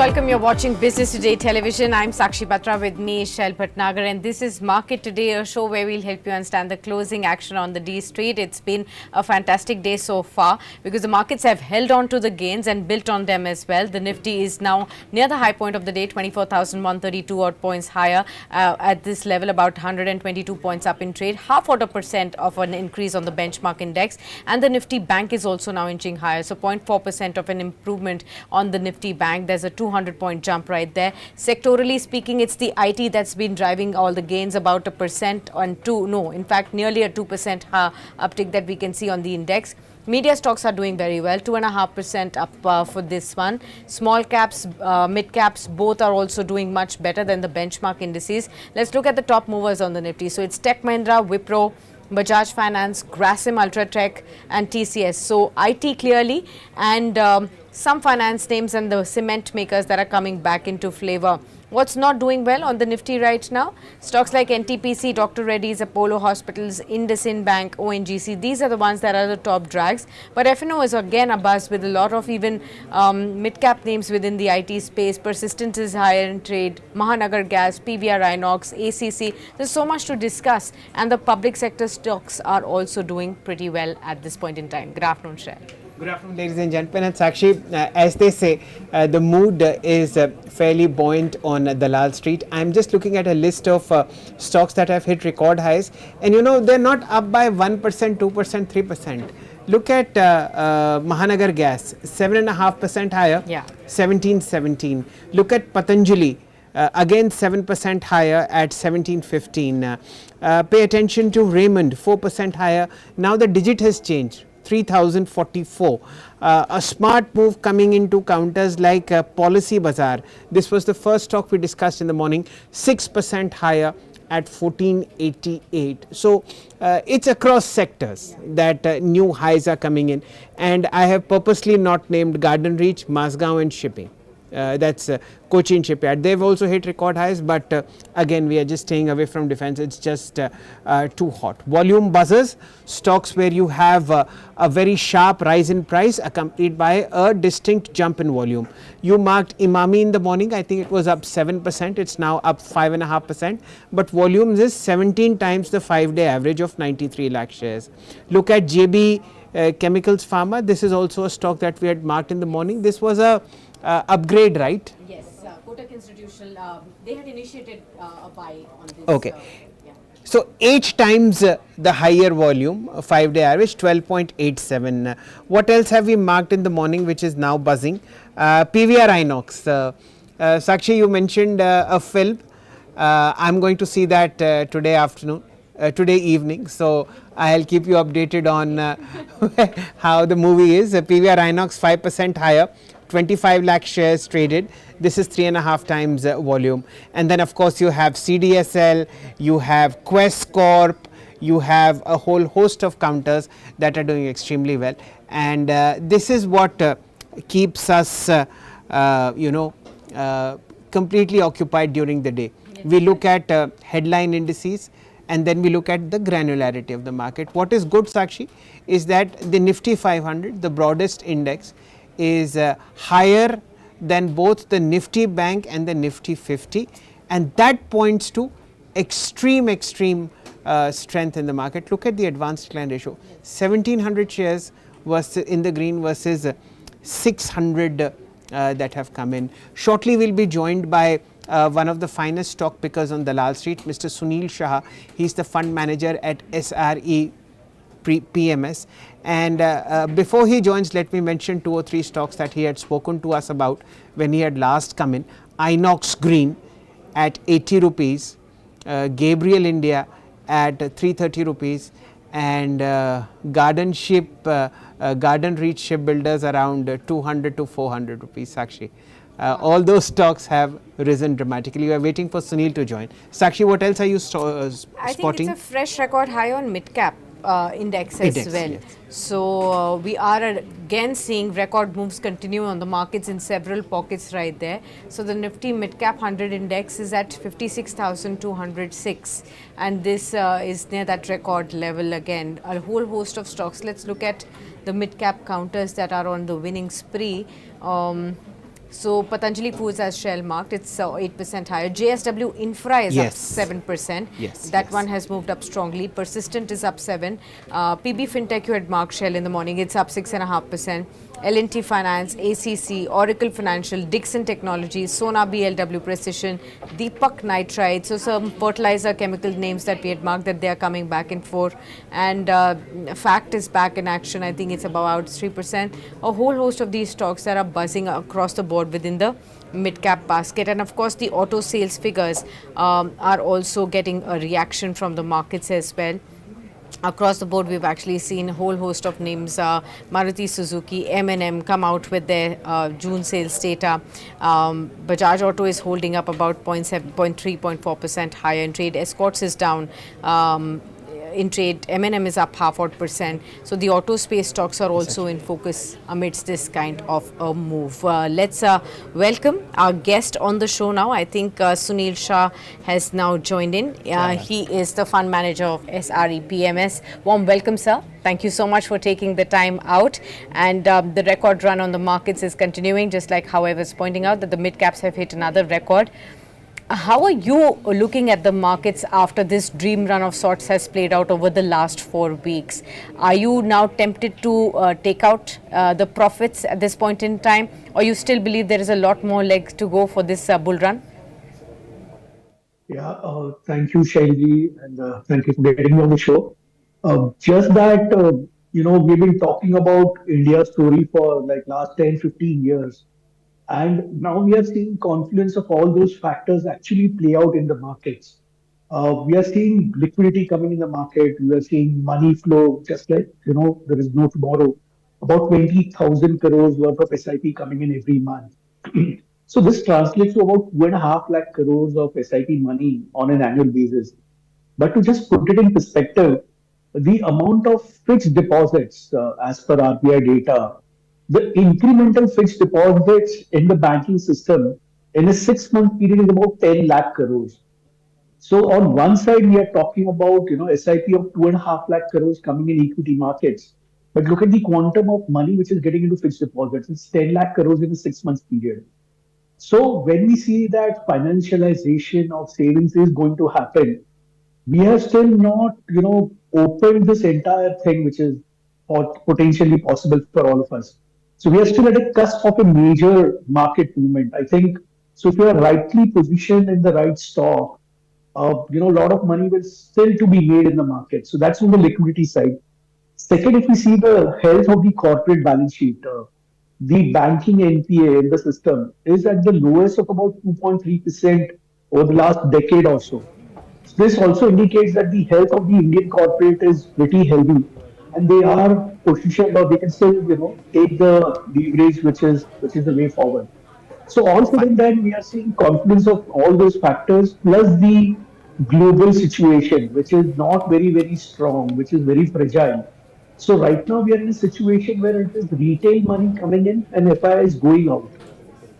welcome. You're watching Business Today Television. I'm Sakshi Batra with me, Shail Bhatnagar, and this is Market Today, a show where we'll help you understand the closing action on the D Street. It's been a fantastic day so far because the markets have held on to the gains and built on them as well. The Nifty is now near the high point of the day, 24,132 odd points higher at this level, about 122 points up in trade, 0.5% of an increase on the benchmark index, and the Nifty Bank is also now inching higher, so 0.4% of an improvement on the Nifty Bank. There's a 200-point jump right there. Sectorally speaking, it's the IT that's been driving all the gains, about 1% in fact, nearly a 2% uptick that we can see on the index. Media stocks are doing very well, 2.5% up for this one. Small caps, mid caps, both are also doing much better than the benchmark indices. Let's look at the top movers on the Nifty. So it's Tech Mahindra, Wipro, Bajaj Finance, Grasim Ultratech and TCS. So IT clearly, and some finance names and the cement makers that are coming back into flavor. What's not doing well on the Nifty right now? Stocks like NTPC, Dr. Reddy's, Apollo Hospitals, IndusInd Bank, ONGC, these are the ones that are the top drags. But FNO is again abuzz with a lot of even mid-cap names within the IT space. Persistence is higher in trade. Mahanagar Gas, PVR Inox, ACC. There's so much to discuss, and the public sector stocks are also doing pretty well at this point in time. Good afternoon, Shail. Good afternoon, ladies and gentlemen. And Sakshi, as they say, the mood is fairly buoyant on Dalal Street. I'm just looking at a list of stocks that have hit record highs. And you know, they're not up by 1%, 2%, 3%. Look at Mahanagar Gas, 7.5% higher, 1717. Look at Patanjali, again 7% higher at 1715. Pay attention to Raymond, 4% higher. Now the digit has changed. 3044. A smart move coming into counters like Policy Bazaar. This was the first stock we discussed in the morning, 6% higher at 1488. So it's across sectors that new highs are coming in, and I have purposely not named Garden Reach, Mazgaon and Shipping. That's Cochin Shipyard. They've also hit record highs, but again, we are just staying away from defense. It's just too hot. Volume buzzers, stocks where you have a very sharp rise in price accompanied by a distinct jump in volume. You marked Imami in the morning. I think it was up 7%. It's now up 5.5%. But volumes is 17 times the 5-day average of 93 lakh shares. Look at JB Chemicals Pharma. This is also a stock that we had marked in the morning. This was a upgrade, right? Yes, Kotak Institutional, they had initiated a buy on this. Okay. So 8 times the higher volume, 5-day average, 12.87. What else have we marked in the morning which is now buzzing? PVR Inox. Sakshi, you mentioned a film. I'm going to see that today evening. So I'll keep you updated on how the movie is. PVR Inox 5% higher. 25 lakh shares traded. This is 3.5 times volume. And then of course you have CDSL, you have Quest Corp, you have a whole host of counters that are doing extremely well. And this is what keeps us, completely occupied during the day. We look at headline indices, and then we look at the granularity of the market. What is good, Sakshi, is that the Nifty 500, the broadest index, is higher than both the Nifty Bank and the Nifty 50, and that points to extreme strength in the market. Look at the advanced client ratio, 1700 shares versus in the green versus 600 that have come in. Shortly we'll be joined by one of the finest stock pickers on Dalal Street, Mr. Sunil Shah. He's the fund manager at SRE PMS, and before he joins, let me mention 2 or 3 stocks that he had spoken to us about when he had last come in. Inox Green at 80 rupees, Gabriel India at 330 rupees, and Garden Reach Shipbuilders around 200 to 400 rupees. Sakshi, all those stocks have risen dramatically. We are waiting for Sunil to join. Sakshi, what else are you spotting? I think it's a fresh record high on mid-cap index as well. Yes. So we are again seeing record moves continue on the markets in several pockets right there. So the Nifty Mid-Cap 100 index is at 56,206, and this is near that record level again. A whole host of stocks. Let's look at the mid-cap counters that are on the winning spree. So Patanjali Foods has shell marked, it's 8% higher. JSW Infra is Yes. up 7%. Yes, That yes. one has moved up strongly. Persistent is up 7. PB Fintech, you had marked shell in the morning, it's up 6.5%. L&T Finance, ACC, Oracle Financial, Dixon Technologies, Sona BLW Precision, Deepak Nitrite. So some fertilizer chemical names that we had marked that they are coming back in for. And Fact is back in action. I think it's about 3%. A whole host of these stocks that are buzzing across the board within the mid-cap basket. And of course, the auto sales figures are also getting a reaction from the markets as well. Across the board, we've actually seen a whole host of names, Maruti Suzuki, M&M come out with their June sales data. Bajaj Auto is holding up about 0.7, 0.3, 0.4% higher in trade. Escorts is down. In trade, M&M is up 0.5%. So the auto space stocks are also in focus amidst this kind of a move. Let's welcome our guest on the show now. I think Sunil Shah has now joined in. He is the fund manager of SRE PMS. Warm welcome, sir. Thank you so much for taking the time out. And the record run on the markets is continuing, just like how I was pointing out that the mid caps have hit another record. How are you looking at the markets after this dream run of sorts has played out over the last 4 weeks? Are you now tempted to take out the profits at this point in time, or you still believe there is a lot more legs to go for this bull run? Yeah, thank you, Shailji, and thank you for getting me on the show. Just that, we've been talking about India's story for like last 10, 15 years. And now we are seeing confluence of all those factors actually play out in the markets. We are seeing liquidity coming in the market. We are seeing money flow, just like, there is no tomorrow. About 20,000 crores worth of SIP coming in every month. So this translates to about 2.5 lakh crores of SIP money on an annual basis. But to just put it in perspective, the amount of fixed deposits, as per RBI data, the incremental fixed deposits in the banking system in a 6 month period is about 10 lakh crores. So on one side, we are talking about SIP of 2.5 lakh crores coming in equity markets. But look at the quantum of money which is getting into fixed deposits. It's 10 lakh crores in a 6 month period. So when we see that financialization of savings is going to happen, we have still not, opened this entire thing, which is potentially possible for all of us. So we are still at a cusp of a major market movement. I think so. If you are rightly positioned in the right stock, a lot of money will still to be made in the market. So that's on the liquidity side. Second, if we see the health of the corporate balance sheet, the banking NPA in the system is at the lowest of about 2.3% over the last decade or so. So this also indicates that the health of the Indian corporate is pretty healthy, and they are positioned, or they can still, take the leverage, which is the way forward. So all said and Fine. done, we are seeing confluence of all those factors plus the global situation, which is not very, very strong, which is very fragile. So right now we are in a situation where it is retail money coming in and FI is going out.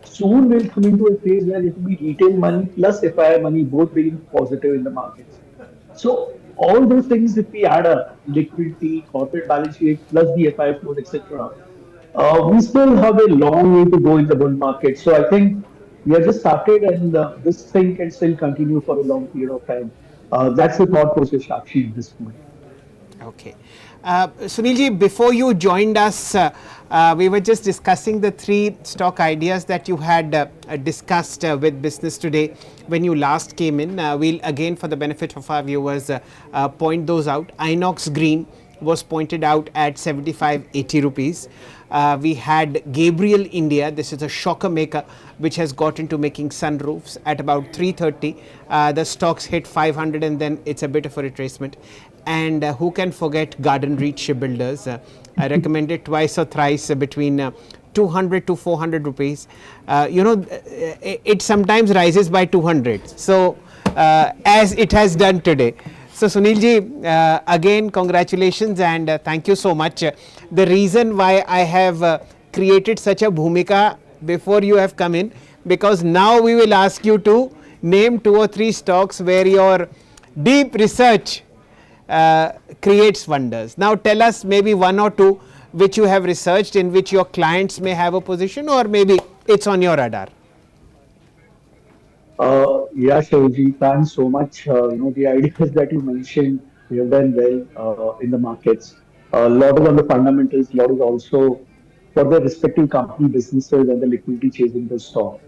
Soon we'll come into a phase where it will be retail money plus FI money both being positive in the markets. So all those things, if we add up liquidity, corporate balance sheet plus the FI flows, etc., we still have a long way to go in the bull market. So I think we have just started, and this thing can still continue for a long period of time. That's the thought process, Sakshi, at this point. Okay. Sunilji, before you joined us, we were just discussing the 3 stock ideas that you had discussed with Business Today when you last came in. We'll again, for the benefit of our viewers, point those out. Inox Green was pointed out at 75-80 rupees. We had Gabriel India. This is a shocker maker which has got into making sunroofs at about 330. The stocks hit 500 and then it's a bit of a retracement. And who can forget Garden Reach Shipbuilders? I recommend it twice or thrice between 200 to 400 rupees. It sometimes rises by 200. So as it has done today. So Sunilji, again congratulations and thank you so much. The reason why I have created such a bhumika before you have come in, because now we will ask you to name 2 or 3 stocks where your deep research creates wonders. Now tell us maybe 1 or 2 which you have researched in which your clients may have a position, or maybe it's on your radar. Yeah, Shivji, thanks so much. The ideas that you mentioned, we have done well in the markets. A lot is on the fundamentals, lot is also for the respective company businesses and the liquidity chasing the stock.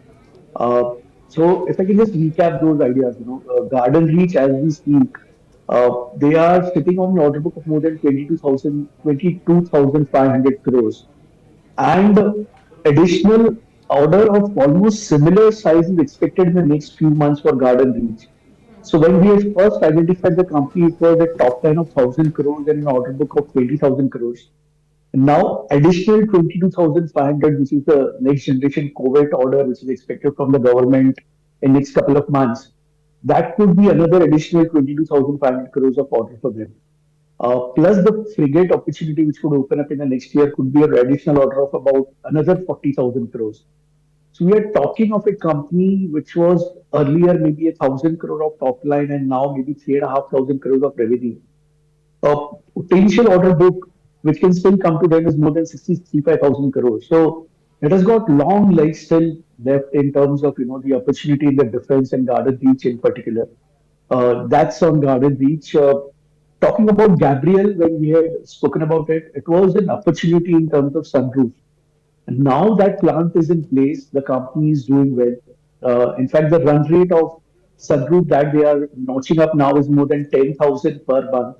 Uh, so if I can just recap those ideas, Garden Reach as we speak, they are sitting on an order book of more than 22,500 crores. And additional order of almost similar size is expected in the next few months for Garden Reach. So when we had first identified the company, it was a top line of 1,000 crores and an order book of 20,000 crores. Now, additional 22,500, which is the next generation COVID order, which is expected from the government in next couple of months, that could be another additional 22,500 crores of order for them. Plus the frigate opportunity which could open up in the next year could be an additional order of about another 40,000 crores. So we are talking of a company which was earlier maybe 1,000 crore of top line and now maybe 3,500 crores of revenue. A potential order book which can still come to them is more than 65,000 crores. So it has got long legs still left in terms of the opportunity in the defense and Garden Reach in particular. That's on Garden Reach. Talking about Gabriel, when we had spoken about it, it was an opportunity in terms of sunroof. And now that plant is in place, the company is doing well. In fact, the run rate of sunroof that they are notching up now is more than 10,000 per month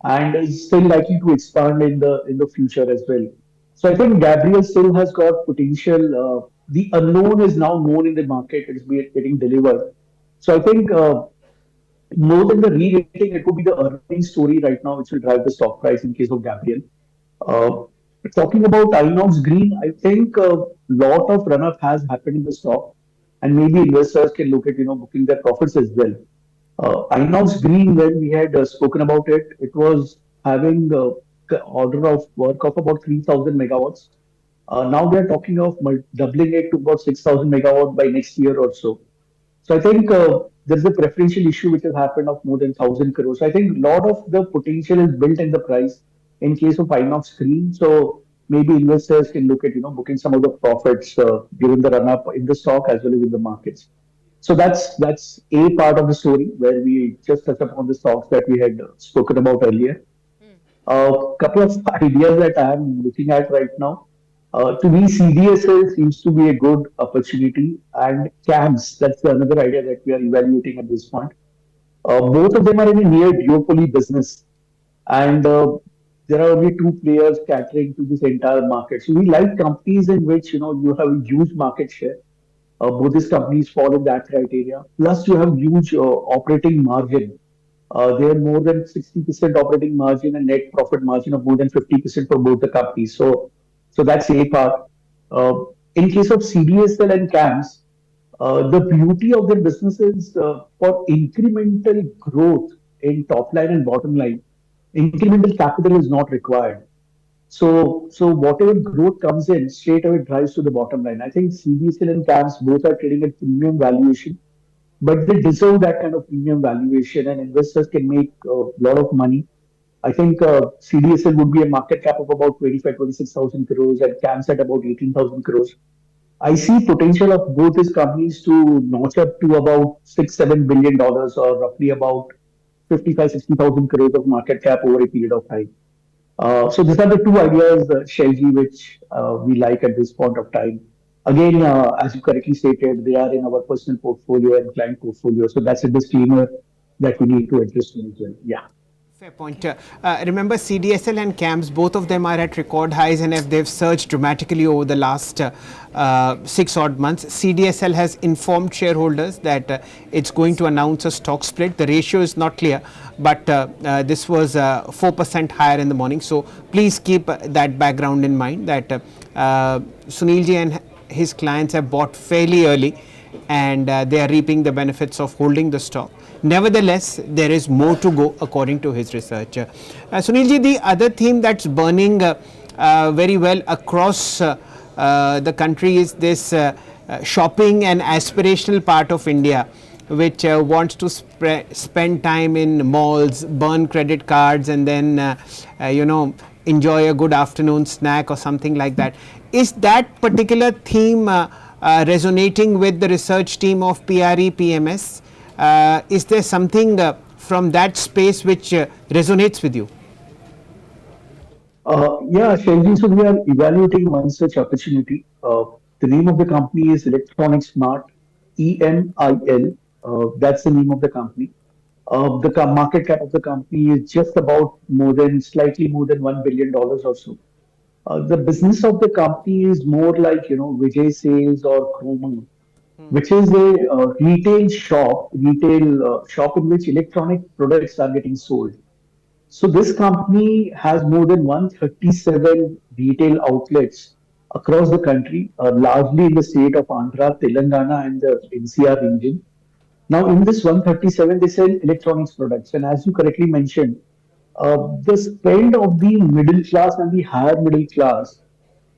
and is still likely to expand in the future as well. So I think Gabriel still has got potential. The unknown is now known in the market. It's getting delivered. So I think more than the re-rating, it would be the earnings story right now, which will drive the stock price in case of Gabriel. Uh, Talking about Inox Green, I think a lot of run-up has happened in the stock, and maybe investors can look at booking their profits as well. Inox Green, when we had spoken about it, it was having order of work of about 3,000 megawatts. Now they are talking of doubling it to about 6,000 megawatt by next year or so. So I think there's a preferential issue which has happened of more than 1,000 crores. So I think a lot of the potential is built in the price in case of Inox Green. So maybe investors can look at booking some of the profits given the run up in the stock as well as in the markets. So that's a part of the story where we just touch upon the stocks that we had spoken about earlier. A couple of ideas that I'm looking at right now. To me, CDSL seems to be a good opportunity, and CAMS, that's another idea that we are evaluating at this point. Both of them are in a near duopoly business, and there are only two players catering to this entire market. So we like companies in which you have a huge market share. Both these companies fall in that criteria. Plus, you have huge operating margin. They have more than 60% operating margin and net profit margin of more than 50% for both the companies. So that's a part. Uh, in case of CDSL and CAMS, the beauty of their business is for incremental growth in top line and bottom line, incremental capital is not required. So whatever growth comes in, straight away drives to the bottom line. I think CDSL and CAMS both are trading at premium valuation, but they deserve that kind of premium valuation, and investors can make a lot of money. I think CDSL would be a market cap of about 25, 26,000 crores and CAMS at about 18,000 crores. I see potential of both these companies to notch up to about $6, $7 billion or roughly about 55, 60,000 crores of market cap over a period of time. So these are the two ideas, Shelji, which we like at this point of time. Again, as you correctly stated, they are in our personal portfolio and client portfolio. So that's a disclaimer that we need to address as well. Yeah. Fair point. Remember, CDSL and CAMS, both of them are at record highs, and if they've surged dramatically over the last 6 odd months. CDSL has informed shareholders that it's going to announce a stock split. The ratio is not clear, but this was 4% higher in the morning. So please keep that background in mind that Sunilji and his clients have bought fairly early, and they are reaping the benefits of holding the stock. Nevertheless, there is more to go according to his research. Sunilji, the other theme that's burning very well across the country is this shopping and aspirational part of India, which wants to spend time in malls, burn credit cards, and then enjoy a good afternoon snack or something like that. Is that particular theme resonating with the research team of PRE PMS. Is there something from that space which resonates with you? Yeah, Shailji, so we are evaluating one such opportunity. The name of the company is Electronic Smart, EMIL. That's the name of the company. The market cap of the company is just about slightly more than $1 billion or so. The business of the company is more like, Vijay Sales or Chroma, which is a retail shop in which electronic products are getting sold. So this company has more than 137 retail outlets across the country, largely in the state of Andhra, Telangana, and the NCR region. Now, in this 137, they sell electronics products, and as you correctly mentioned, the spend of the middle class and the higher middle class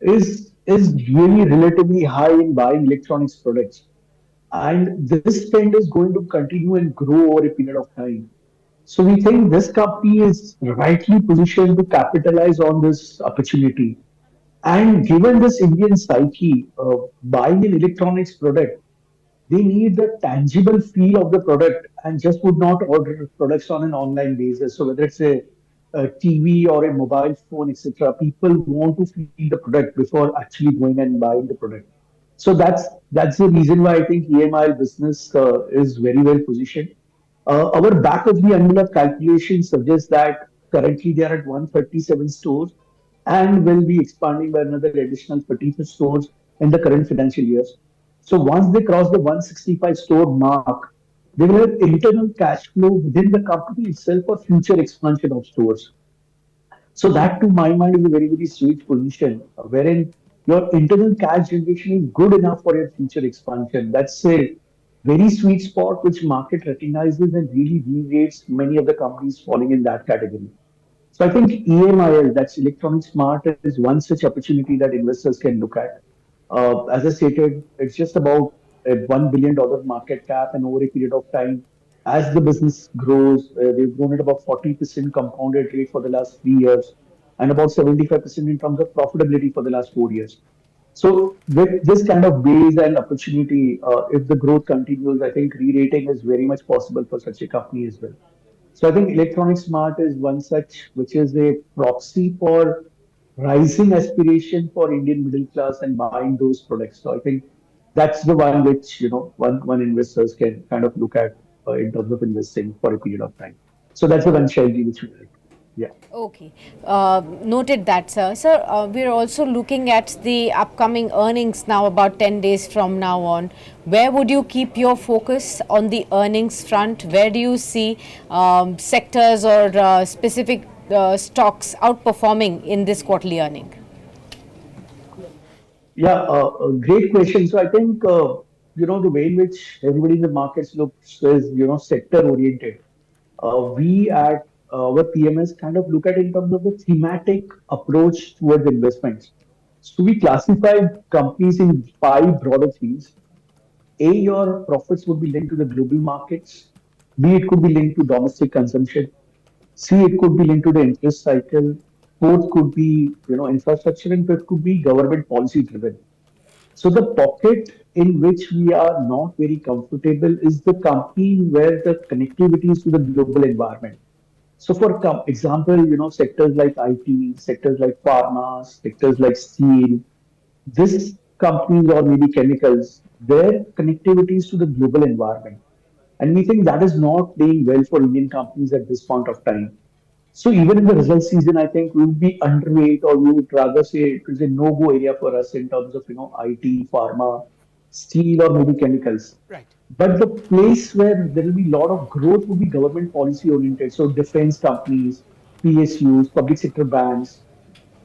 is really relatively high in buying electronics products, and this spend is going to continue and grow over a period of time. So we think this company is rightly positioned to capitalize on this opportunity. And given this Indian psyche, buying an electronics product, they need the tangible feel of the product and just would not order products on an online basis. So whether it's a TV or a mobile phone, etc., people want to feel the product before actually going and buying the product. So that's the reason why I think EMI business is very well positioned. Our back of the envelope calculation suggests that currently they are at 137 stores and will be expanding by another additional 35 stores in the current financial years. So once they cross the 165 store mark, they will have internal cash flow within the company itself for future expansion of stores. So that, to my mind, is a very, very sweet position, wherein your internal cash generation is good enough for your future expansion. That's a very sweet spot which market recognizes and really re-rates many of the companies falling in that category. So I think EMIL, that's Electronic Smart, is one such opportunity that investors can look at. As I stated, it's just about a $1 billion market cap, and over a period of time, as the business grows, they've grown at about 40% compounded rate for the last 3 years, and about 75% in terms of profitability for the last 4 years. So with this kind of base and opportunity, if the growth continues, I think re-rating is very much possible for such a company as well. So I think Electronic Smart is one such, which is a proxy for rising aspiration for Indian middle class and buying those products. So I think that's the one which one investors can kind of look at in terms of investing for a period of time. So that's the one strategy which we like. Yeah. Okay, noted that, sir. Sir, we're also looking at the upcoming earnings now, about 10 days from now on. Where would you keep your focus on the earnings front? Where do you see sectors or specific stocks outperforming in this quarterly earning? Yeah, a great question. So I think the way in which everybody in the markets looks is sector oriented. We at our PMS kind of look at in terms of the thematic approach towards investments. So we classified companies in five broader themes. A, your profits would be linked to the global markets. B, it could be linked to domestic consumption. C, it could be linked to the interest cycle. Fourth could be, infrastructure, and fifth could be government policy driven. So the pocket in which we are not very comfortable is the company where the connectivity is to the global environment. So for example, sectors like IT, sectors like pharma, sectors like steel, this companies or maybe chemicals, their connectivity is to the global environment. And we think that is not playing well for Indian companies at this point of time. So even in the result season, I think we would be underweight, or we would rather say it is a no-go area for us in terms of IT, pharma, steel, or maybe chemicals. Right. But the place where there will be a lot of growth would be government policy oriented. So defense companies, PSUs, public sector banks,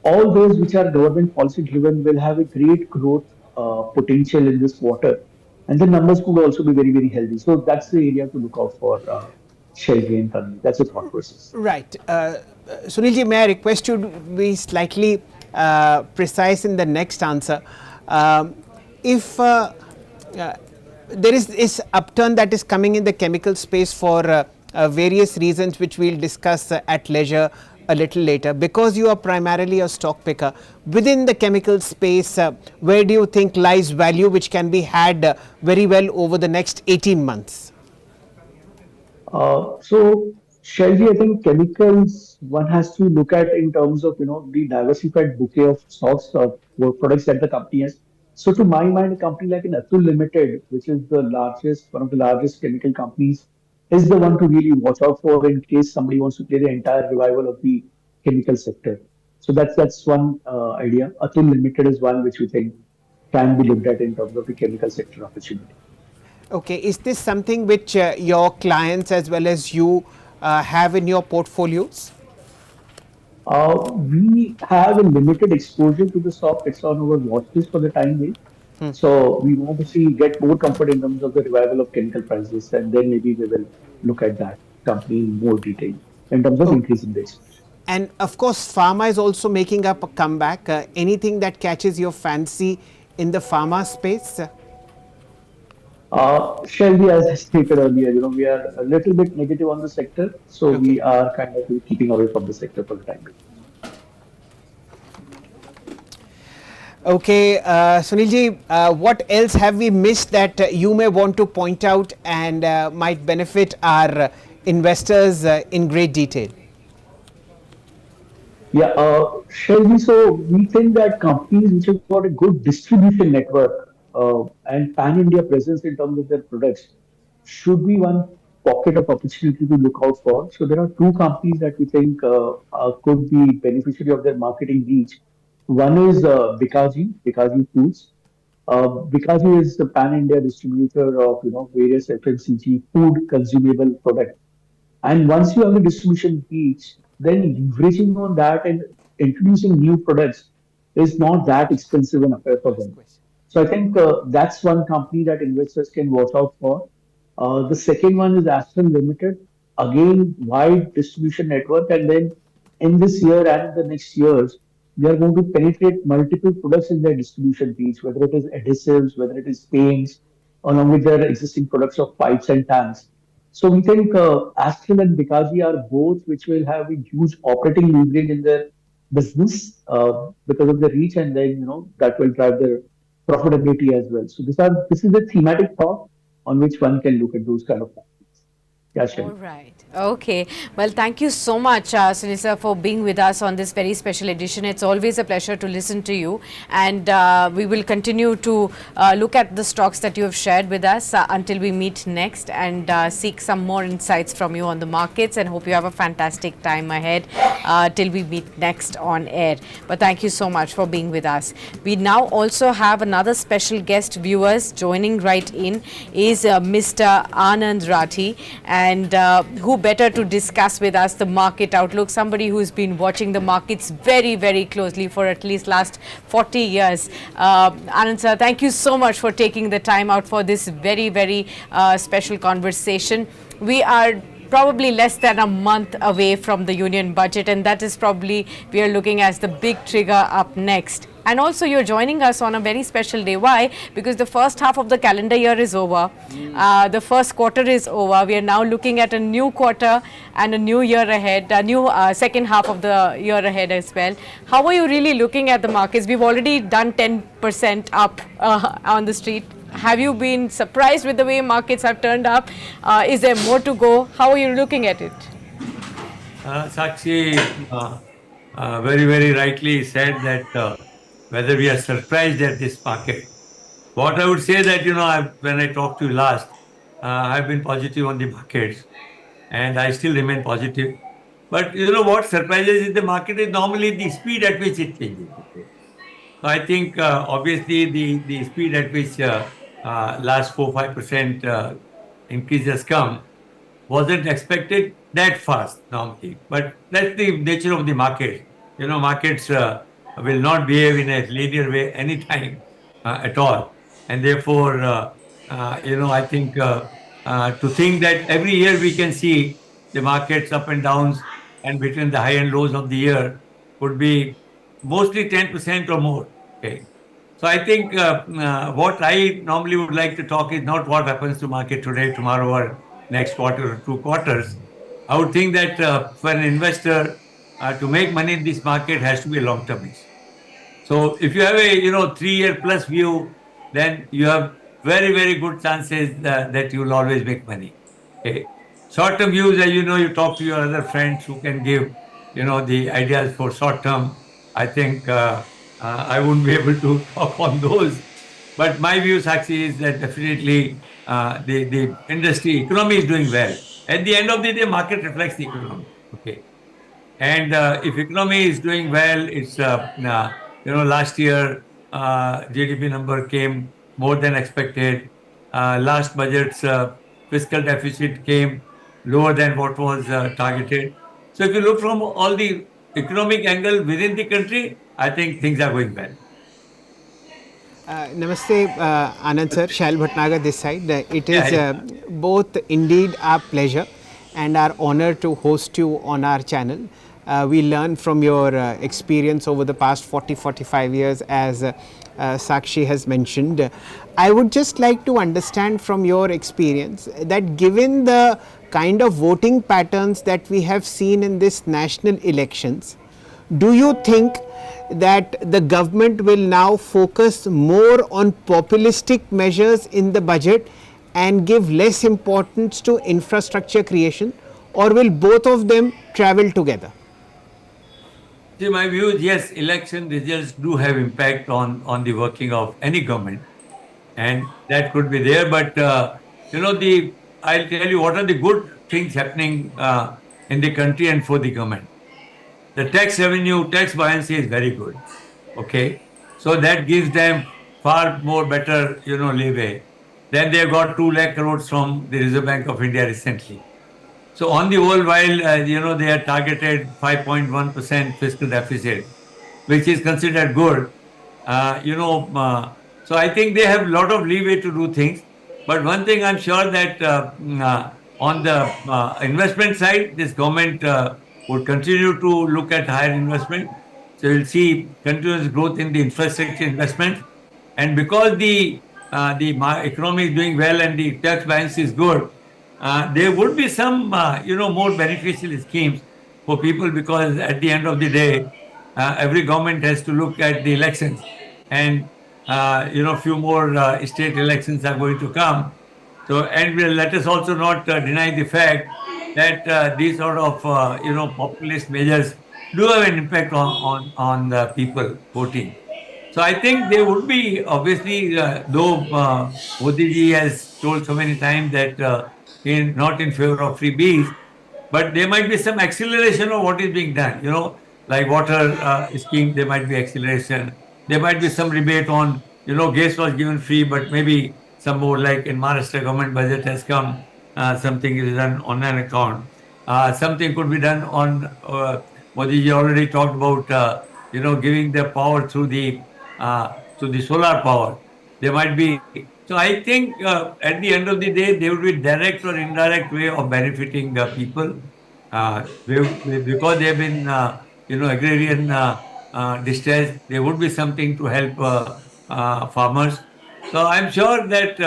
all those which are government policy driven will have a great growth potential in this quarter. And the numbers could also be very, very healthy. So that's the area to look out for share gain. That's the thought process. Right. Sunilji, may I request you to be slightly precise in the next answer? If there is this upturn that is coming in the chemical space for various reasons which we'll discuss at leisure, a little later. Because you are primarily a stock picker within the chemical space, where do you think lies value which can be had very well over the next 18 months? So, Shelby, I think chemicals one has to look at in terms of the diversified bouquet of stocks of work products that the company has. So, to my mind, a company like an Atul Limited, which is the largest, one of the largest chemical companies, is the one to really watch out for in case somebody wants to play the entire revival of the chemical sector. So that's one idea. Atul Limited is one which we think can be looked at in terms of the chemical sector opportunity. Okay, is this something which your clients as well as you have in your portfolios? We have a limited exposure to the stock. It's on our watch list for the time being. So we want to see get more comfort in terms of the revival of chemical prices, and then maybe we will look at that company in more detail in terms of Oh, increasing the exposure. and of course, pharma is also making up a comeback. Anything that catches your fancy in the pharma space? Shelby, as I stated earlier, we are a little bit negative on the sector, so Okay. we are kind of keeping away from the sector for the time being. Okay, Sunilji, what else have we missed that you may want to point out and might benefit our investors in great detail? Yeah, Shelby, so we think that companies which have got a good distribution network and pan-India presence in terms of their products should be one pocket of opportunity to look out for. So there are two companies that we think could be beneficiary of their marketing reach. One is Bikaji Foods. Bikaji is the pan-India distributor of various FMCG food consumable products. And once you have the distribution reach, then leveraging on that and introducing new products is not that expensive an affair for Last them. question. So I think that's one company that investors can watch out for. The second one is Ascent Limited. Again, wide distribution network, and then in this year and the next years, they are going to penetrate multiple products in their distribution reach, whether it is adhesives, whether it is paints, along with their existing products of pipes and tanks. So we think Astral and Bikaji are both which will have a huge operating leverage in their business because of the reach, and then that will drive their profitability as well. So this is the thematic thought on which one can look at those kind of companies. Yeah, All Shani. right. Okay. Well, thank you so much, Sunil sir, for being with us on this very special edition. It's always a pleasure to listen to you, and we will continue to look at the stocks that you have shared with us until we meet next, and seek some more insights from you on the markets. And hope you have a fantastic time ahead till we meet next on air. But thank you so much for being with us. We now also have another special guest viewers joining right in is Mr. Anand Rathi, and who better to discuss with us the market outlook, somebody who's been watching the markets very, very closely for at least last 40 years. Anand sir, thank you so much for taking the time out for this very, very special conversation. We are probably less than a month away from the union budget, and that is probably we are looking as the big trigger up next. And also you're joining us on a very special day. Why? Because the first half of the calendar year is over. The first quarter is over. We are now looking at a new quarter and a new year ahead, a new second half of the year ahead as well. How are you really looking at the markets? We've already done 10% up on the street. Have you been surprised with the way markets have turned up? Is there more to go? How are you looking at it? Sakshi very, very rightly said that whether we are surprised at this market. What I would say that, when I talked to you last, I've been positive on the markets and I still remain positive. But what surprises in the market is normally the speed at which it changes. Okay? So I think obviously the speed at which last 4-5% increase has come wasn't expected that fast normally. But that's the nature of the market. Markets will not behave in a linear way anytime at all. And therefore, I think to think that every year we can see the markets up and downs and between the high and lows of the year would be mostly 10% or more. Okay. So I think what I normally would like to talk is not what happens to market today, tomorrow, or next quarter or 2 quarters. I would think that for an investor, to make money in this market has to be long-termist. So if you have a 3-year plus view, then you have very very good chances that you will always make money. Okay. Short-term views, you talk to your other friends who can give the ideas for short-term. I think I wouldn't be able to talk on those. But my view, Sakshi, is that definitely the industry economy is doing well. At the end of the day, market reflects the economy. Okay. And if economy is doing well, it's last year GDP number came more than expected. Last budget's fiscal deficit came lower than what was targeted. So if you look from all the economic angle within the country, I think things are going well. Namaste, Anand sir, Shail Bhatnagar this side. It is Yeah, both indeed our pleasure and our honor to host you on our channel. We learn from your experience over the past 40-45 years, as Sakshi has mentioned. I would just like to understand from your experience that given the kind of voting patterns that we have seen in this national elections, do you think that the government will now focus more on populistic measures in the budget and give less importance to infrastructure creation, or will both of them travel together? See, my view is yes, election results do have impact on the working of any government, and that could be there. But I'll tell you what are the good things happening in the country and for the government. The tax revenue, tax buoyancy is very good. Okay, so that gives them far more better leeway. Then they got 2 lakh crores from the Reserve Bank of India recently. So on the whole, while they are targeted 5.1% fiscal deficit, which is considered good, so I think they have a lot of leeway to do things. But one thing I'm sure that on the investment side, this government would continue to look at higher investment. So you'll see continuous growth in the infrastructure investment, and because the economy is doing well and the tax balance is good, there would be some more beneficial schemes for people, because at the end of the day, every government has to look at the elections, and few more state elections are going to come. So, and let us also not deny the fact that these sort of populist measures do have an impact on the people voting. So I think there would be, obviously, though Modi ji has told so many times that he is not in favor of freebies, but there might be some acceleration of what is being done. Like water scheme, there might be acceleration. There might be some rebate on, gas was given free, but maybe some more, like in Maharashtra government budget has come, something is done on an account. Something could be done on, Modi ji already talked about, giving the power through the solar power. There might be. So I think at the end of the day, there will be direct or indirect way of benefiting people, because they have been, agrarian distress. There would be something to help farmers. So I'm sure that,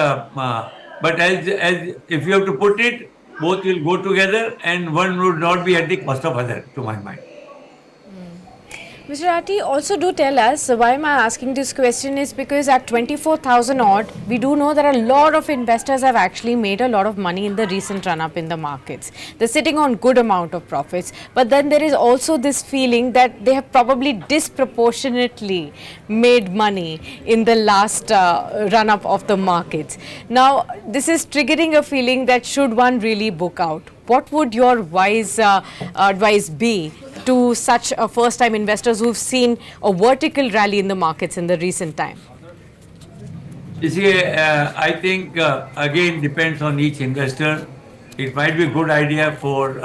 but as if you have to put it, both will go together, and one would not be at the cost of other, to my mind. Mr. Rathi, also do tell us, why am I asking this question is because at 24,000 odd, we do know that a lot of investors have actually made a lot of money in the recent run up in the markets. They're sitting on good amount of profits, but then there is also this feeling that they have probably disproportionately made money in the last run up of the markets. Now, this is triggering a feeling that should one really book out? What would your wise advice be to such first-time investors who've seen a vertical rally in the markets in the recent time? You see, I think again depends on each investor. It might be a good idea for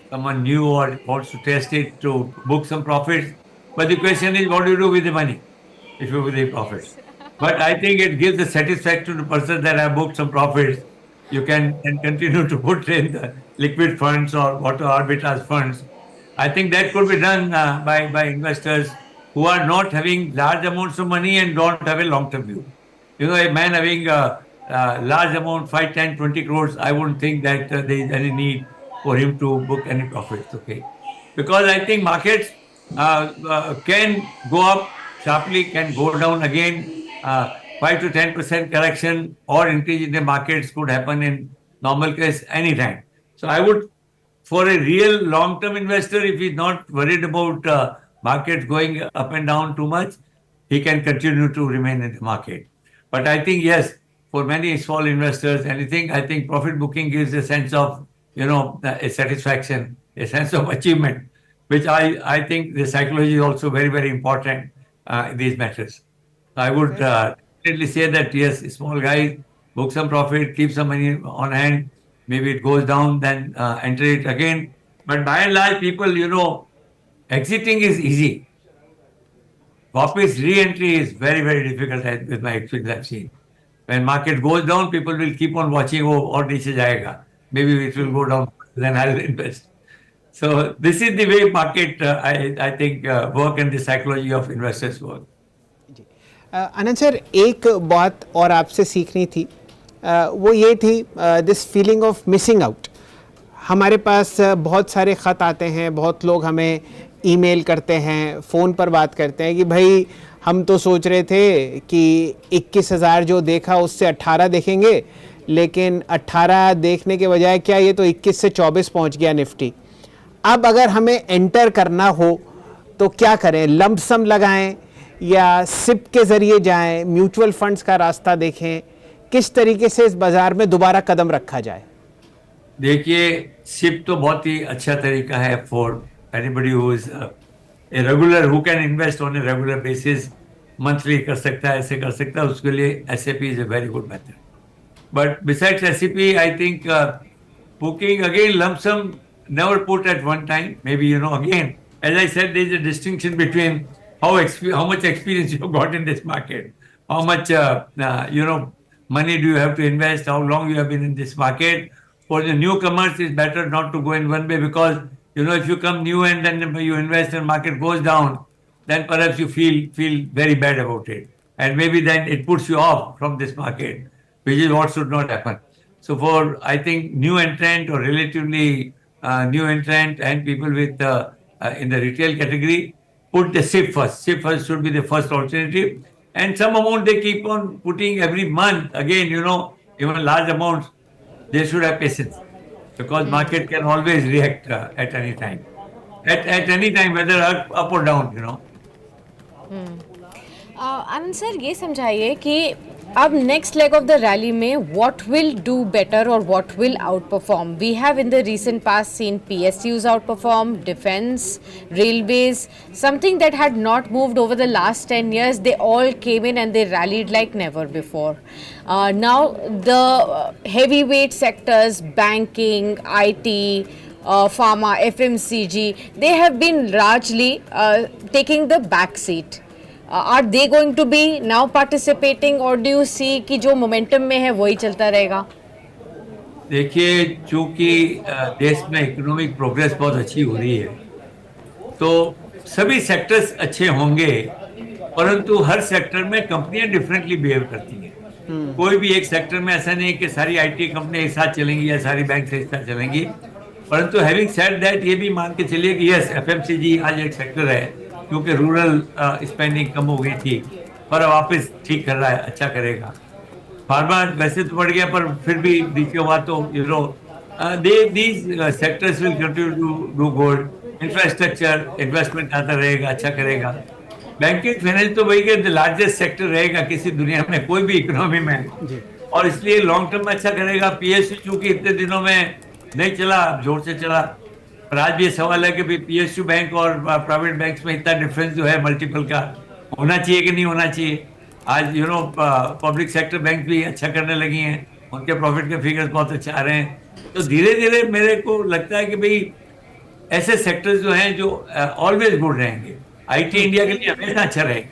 someone new or wants to test it to book some profits. But the question is, what do you do with the money if you book the profits? But I think it gives the satisfaction to the person that I booked some profits. You can continue to put in the liquid funds or water arbitrage funds. I think that could be done by investors who are not having large amounts of money and don't have a long-term view. A man having a large amount, 5, 10, 20 crores, I wouldn't think that there is any need for him to book any profits. Okay. because I think markets can go up sharply, can go down again. 5 to 10% correction or increase in the markets could happen in normal case anytime. So I would, for a real long-term investor, if he's not worried about markets going up and down too much, he can continue to remain in the market. But I think, yes, for many small investors, anything, I think profit booking gives a sense of, a satisfaction, a sense of achievement, which I think the psychology is also very, very important in these matters. I would definitely say that, yes, small guys book some profit, keep some money on hand. Maybe it goes down, then enter it again. But by and large, people, exiting is easy. Office re-entry is very, very difficult with my experience I've seen. When market goes down, people will keep on watching, oh, और नीचे जाएगा. Maybe it will go down, then I'll invest. So this is the way market, I think, work and the psychology of investors work. Anand sir, एक बात और आपसे सीखनी थी, वो ये थी this feeling of missing out. हमारे पास बहुत सारे ख़त आते हैं, बहुत लोग हमें ईमेल करते हैं, फ़ोन पर बात करते हैं कि भाई हम तो सोच रहे थे कि 21,000 जो देखा उससे 18 देखेंगे, लेकिन 18 देखने के बजाय क्या ये तो 21 से 24 पहुंच गया निफ्टी. अब अगर हमें एंटर करना हो तो क्या करें? लंप सम लगाएं या सिप के ज़रिए जाएं, म्यूचुअल फंड्स का रास्ता देखें? किस तरीके से इस बाज़ार में दोबारा कदम रखा जाए? देखिए, सिप तो बहुत ही अच्छा तरीका है for anybody who is a regular, who can invest on a regular basis. Monthly कर सकता है, ऐसे कर सकता है, उसके लिए SAP is a very good method. But besides SAP, I think booking again lump sum, never put at one time. Maybe, again, as I said, there is a distinction between how much experience you have got in this market, how much money do you have to invest, how long you have been in this market. For the newcomers, it's better not to go in one way, because if you come new and then you invest and market goes down, then perhaps you feel very bad about it, and maybe then it puts you off from this market, which is what should not happen. So for, I think, new entrant or relatively new entrant and people with in the retail category, put the SIP first. SIP first should be the first alternative. And some amount they keep on putting every month. Again, even large amounts, they should have patience, because market can always react at any time. At any time, whether up or down, Anand sir, ये समझाइए कि अब next leg of the rally में what will do better और what will outperform. We have in the recent past seen PSUs outperform, defence, railways, something that had not moved over the last 10 years. They all came in and they rallied like never before. Now the heavyweight sectors, banking, IT, pharma, FMCG, they have been largely taking the back seat. Are they going to be now participating, or do you see कि जो momentum में है वही चलता रहेगा? देखिए, चूंकि देश में इकोनॉमिक प्रोग्रेस बहुत अच्छी हो रही है, तो सभी सेक्टर्स अच्छे होंगे, परंतु हर सेक्टर में कंपनियां डिफरेंटली बिहेव करती हैं. कोई भी एक सेक्टर में ऐसा नहीं है कि सारी आईटी कंपनियां एक साथ चलेंगी या सारी बैंक एक साथ चलेंगी. परंतु हैविंग सेड दैट, ये भी मान के चलिए कि यस, एफएमसीजी आज एक सेक्टर है, क्योंकि रूरल स्पेंडिंग कम हो गई थी, पर वापस ठीक कर रहा है, अच्छा करेगा. फार्मा वैसे तो बढ़ गया, पर फिर भी देखिए हुआ तो these sectors will continue to do good. Infrastructure investment आता रहेगा, अच्छा करेगा. बैंकिंग फाइनेंस तो वही के लार्जेस्ट सेक्टर रहेगा किसी दुनिया में, कोई भी इकोनॉमी में, और इसलिए लॉन्ग टर्म में अच्छा करेगा. पीएसयू चूंकि इतने दिनों में नहीं चला, जोर से चला, पर आज भी ये सवाल है कि पीएसयू बैंक और प्राइवेट बैंक्स में इतना डिफरेंस जो है मल्टीपल का, होना चाहिए कि नहीं होना चाहिए. आज पब्लिक सेक्टर बैंक भी अच्छा करने लगी हैं, उनके प्रॉफिट के फिगर्स बहुत अच्छे आ रहे हैं. तो धीरे धीरे मेरे को लगता है कि भाई ऐसे सेक्टर्स जो हैं जो ऑलवेज गुड रहेंगे. आईटी इंडिया के लिए हमेशा अच्छा रहेगा.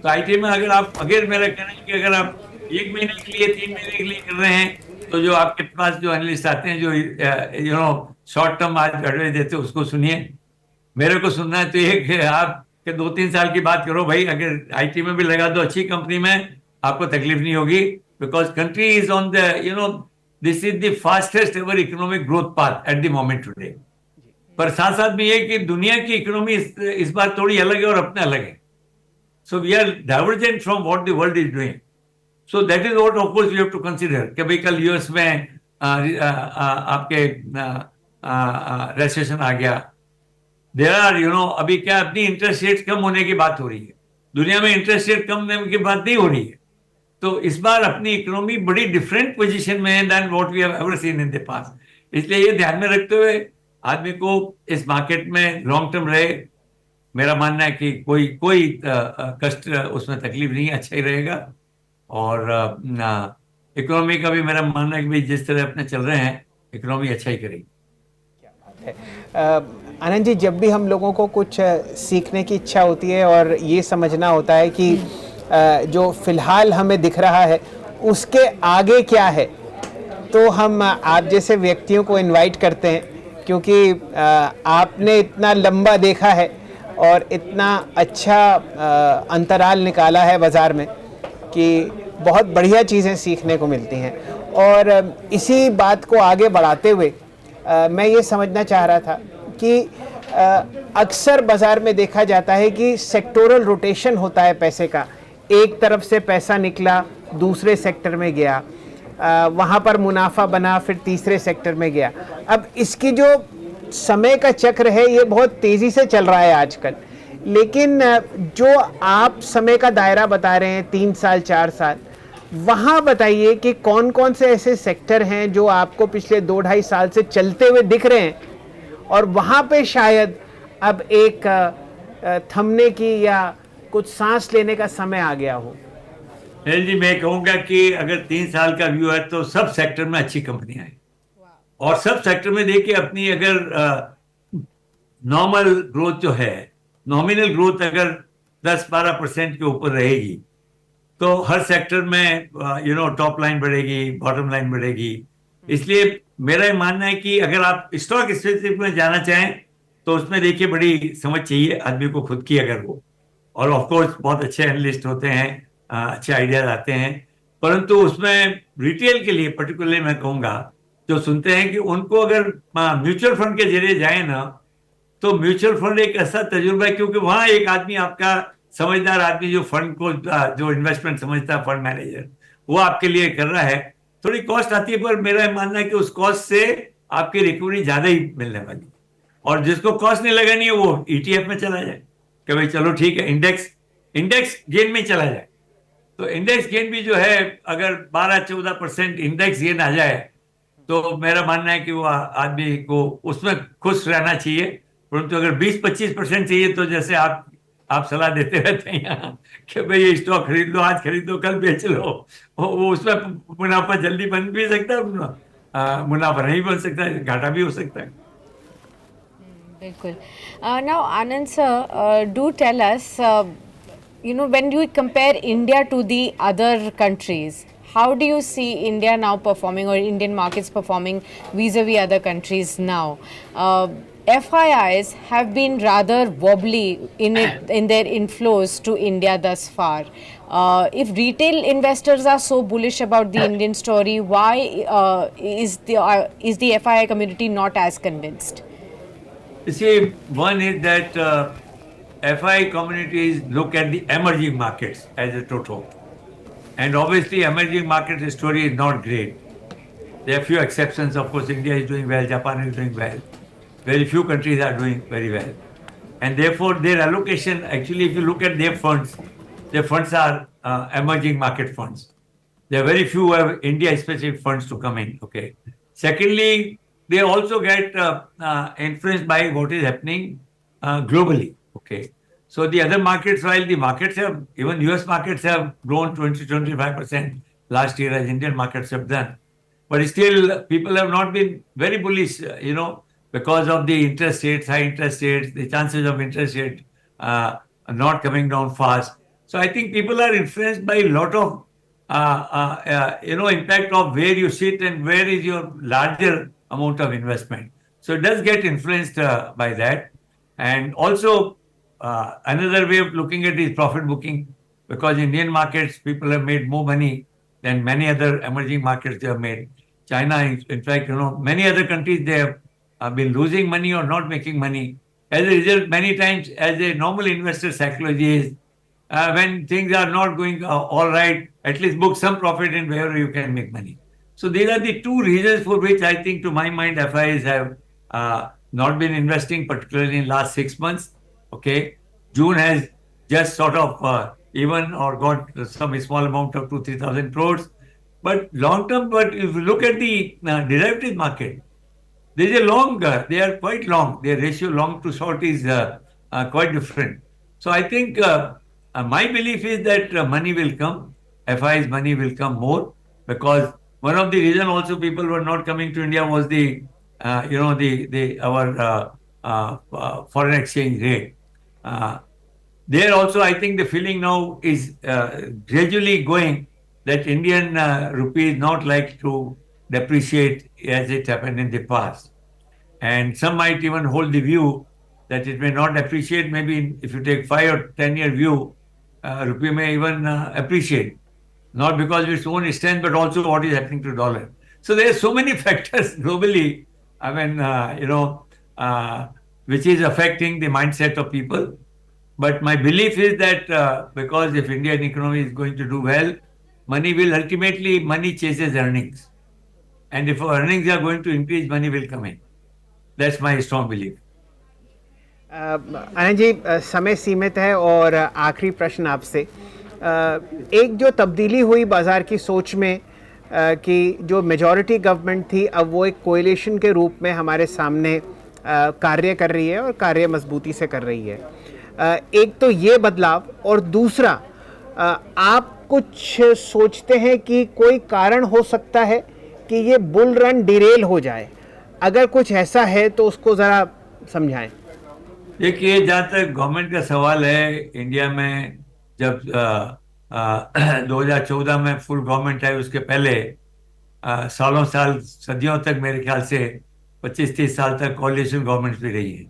तो आईटी में अगर मेरा कहना है कि अगर आप 1 महीने के लिए, 3 महीने के लिए कर रहे हैं, तो जो आपके पास जो एनालिस्ट आते हैं, जो शॉर्ट टर्म आज एडवाइस देते हैं, उसको सुनिए. मेरे को सुनना है तो एक आप 2-3 साल की बात करो भाई. अगर आईटी में भी लगा दो अच्छी कंपनी में, आपको तकलीफ नहीं होगी, because country is on the this is the fastest ever economic growth path at the moment today. पर साथ साथ में ये कि दुनिया की इकोनॉमी इस बार थोड़ी अलग है और अपने अलग है. So we are divergent from what the world is doing. So that is what of course we have to consider. कि भाई कल यूएस में आपके रेसेशन आ गया. There are अभी क्या अपनी इंटरेस्ट रेट कम होने की बात हो रही है. दुनिया में इंटरेस्ट रेट कम होने की बात नहीं हो रही है. तो इस बार अपनी इकोनॉमी बड़ी डिफरेंट पोजीशन में है than what we have ever seen in the past. इसलिए ये ध्यान में रखते हुए आदमी को इस मार्केट में लॉन्ग टर्म रहे. मेरा मानना है कि कोई कष्ट उसमें तकलीफ नहीं, अच्छा ही रहेगा. और इकोनॉमी का भी मेरा मानना है कि भाई जिस तरह अपने चल रहे हैं इकोनॉमी अच्छा ही करेगी. आनंद जी, जब भी हम लोगों को कुछ सीखने की इच्छा होती है और ये समझना होता है कि जो फिलहाल हमें दिख रहा है उसके आगे क्या है, तो हम आप जैसे व्यक्तियों को इनवाइट करते हैं, क्योंकि आपने इतना लंबा देखा है और इतना अच्छा अंतराल निकाला है बाज़ार में कि बहुत बढ़िया चीज़ें सीखने को मिलती हैं. और इसी बात को आगे बढ़ाते हुए मैं ये समझना चाह रहा था कि अक्सर बाज़ार में देखा जाता है कि सेक्टोरल रोटेशन होता है पैसे का. एक तरफ से पैसा निकला, दूसरे सेक्टर में गया, वहाँ पर मुनाफा बना, फिर तीसरे सेक्टर में गया. अब इसकी जो समय का चक्र है ये बहुत तेज़ी से चल रहा है आजकल. लेकिन जो आप समय का दायरा बता रहे हैं 3 साल 4 साल, वहाँ बताइए कि कौन कौन से ऐसे सेक्टर हैं जो आपको पिछले 2-2.5 साल से चलते हुए दिख रहे हैं और वहाँ पे शायद अब एक थमने की या कुछ सांस लेने का समय आ गया हो. जी, मैं कहूँगा कि अगर 3 साल का व्यू है तो सब सेक्टर में अच्छी कंपनियां हैं. और सब सेक्टर में देखिए अपनी अगर नॉर्मल ग्रोथ जो है, नॉमिनल ग्रोथ अगर 10-12% के ऊपर रहेगी तो हर सेक्टर में टॉप लाइन बढ़ेगी, बॉटम लाइन बढ़ेगी. इसलिए मेरा ये मानना है कि अगर आप स्टॉक स्पेसिफिक में जाना चाहें तो उसमें देखिए बड़ी समझ चाहिए आदमी को खुद की अगर हो. और ऑफ कोर्स बहुत अच्छे एनालिस्ट होते हैं, अच्छे आइडियाज आते हैं, परंतु उसमें रिटेल के लिए पर्टिकुलरली मैं कहूँगा जो सुनते हैं कि उनको अगर म्यूचुअल फंड के जरिए जाए ना, तो म्यूचुअल फंड एक ऐसा तजुर्बा है क्योंकि वहां एक आदमी आपका समझदार आदमी जो फंड को जो इन्वेस्टमेंट समझता है, फंड मैनेजर, वो आपके लिए कर रहा है. थोड़ी कॉस्ट आती है पर मेरा मानना है कि उस कॉस्ट से आपकी रिकवरी ज्यादा ही मिलने वाली. और जिसको कॉस्ट नहीं लगानी है वो ईटीएफ में चला जाए कि भाई चलो ठीक है, इंडेक्स गेन में चला जाए. तो इंडेक्स गेन भी जो है अगर 12-14% इंडेक्स गेन आ जाए तो मेरा मानना है कि वो आदमी को उसमें खुश रहना चाहिए. परंतु अगर 20-25% चाहिए तो जैसे आप सलाह देते रहते हैं यहाँ कि भाई ये स्टॉक खरीद लो, आज खरीद लो, कल बेच लो, वो उसमें मुनाफा जल्दी बन भी सकता है, मुनाफा नहीं बन सकता, घाटा भी हो सकता है. बिल्कुल. Now Anand sir, do tell us, when you compare India to the other countries, how do you see India now performing or Indian markets performing vis-a-vis other countries now? FIIs have been rather wobbly in their inflows to India thus far. If retail investors are so bullish about the Indian story, why is the FII community not as convinced? You see, one is that FI communities look at the emerging markets as a total. And obviously, emerging market story is not great. There are few exceptions. Of course, India is doing well, Japan is doing well. Very few countries are doing very well. And therefore, their allocation, actually, if you look at their funds are emerging market funds. There are very few have India-specific funds to come in. Okay. Secondly, they also get influenced by what is happening globally. Okay. So the other markets, while the markets have, even US markets have grown 20-25% last year as Indian markets have done. But still, people have not been very bullish, because of the interest rates, high interest rates, the chances of interest rate not coming down fast. So I think people are influenced by a lot of, impact of where you sit and where is your larger amount of investment. So it does get influenced by that. And also, another way of looking at it is profit booking, because Indian markets, people have made more money than many other emerging markets they have made. China, in fact, many other countries, they have been losing money or not making money. As a result, many times, as a normal investor psychology is, when things are not going all right, at least book some profit in wherever you can make money. So these are the two reasons for which I think, to my mind, FIs have not been investing, particularly in last 6 months. Okay, June has just sort of even or got some small amount of 2-3 thousand crores. But long term, but if you look at the derivative market, there is a long, they are quite long. Their ratio long to short is quite different. So I think my belief is that money will come, FI's money will come more, because one of the reason also people were not coming to India was the, the our foreign exchange rate. There also, I think the feeling now is gradually going that Indian rupee is not like to depreciate as it happened in the past. And some might even hold the view that it may not appreciate. Maybe if you take 5 or 10 year view, rupee may even appreciate, not because of its own strength, but also what is happening to dollar. So there are so many factors globally. I mean, which is affecting the mindset of people. But my belief is that because if Indian economy is going to do well, money chases earnings. And if earnings are going to increase, money will come in. That's my strong belief. Anand ji, समय सीमित है और आखिरी प्रश्न आपसे, एक जो तब्दीली हुई बाज़ार की सोच में कि जो मेजॉरिटी गवर्नमेंट थी अब वो एक कोएलिशन के रूप में हमारे सामने कार्य कर रही है और कार्य मजबूती से कर रही है, एक तो ये बदलाव, और दूसरा आप कुछ सोचते हैं कि कोई कारण हो सकता है कि ये बुल रन डिरेल हो जाए? अगर कुछ ऐसा है तो उसको ज़रा समझाएं। देखिए, जहाँ तक गवर्नमेंट का सवाल है, इंडिया में जब 2014 में फुल गवर्नमेंट आई, उसके पहले सालों साल सदियों तक मेरे ख्याल से 25-30 साल तक कोalition गवर्नमेंट भी रही है।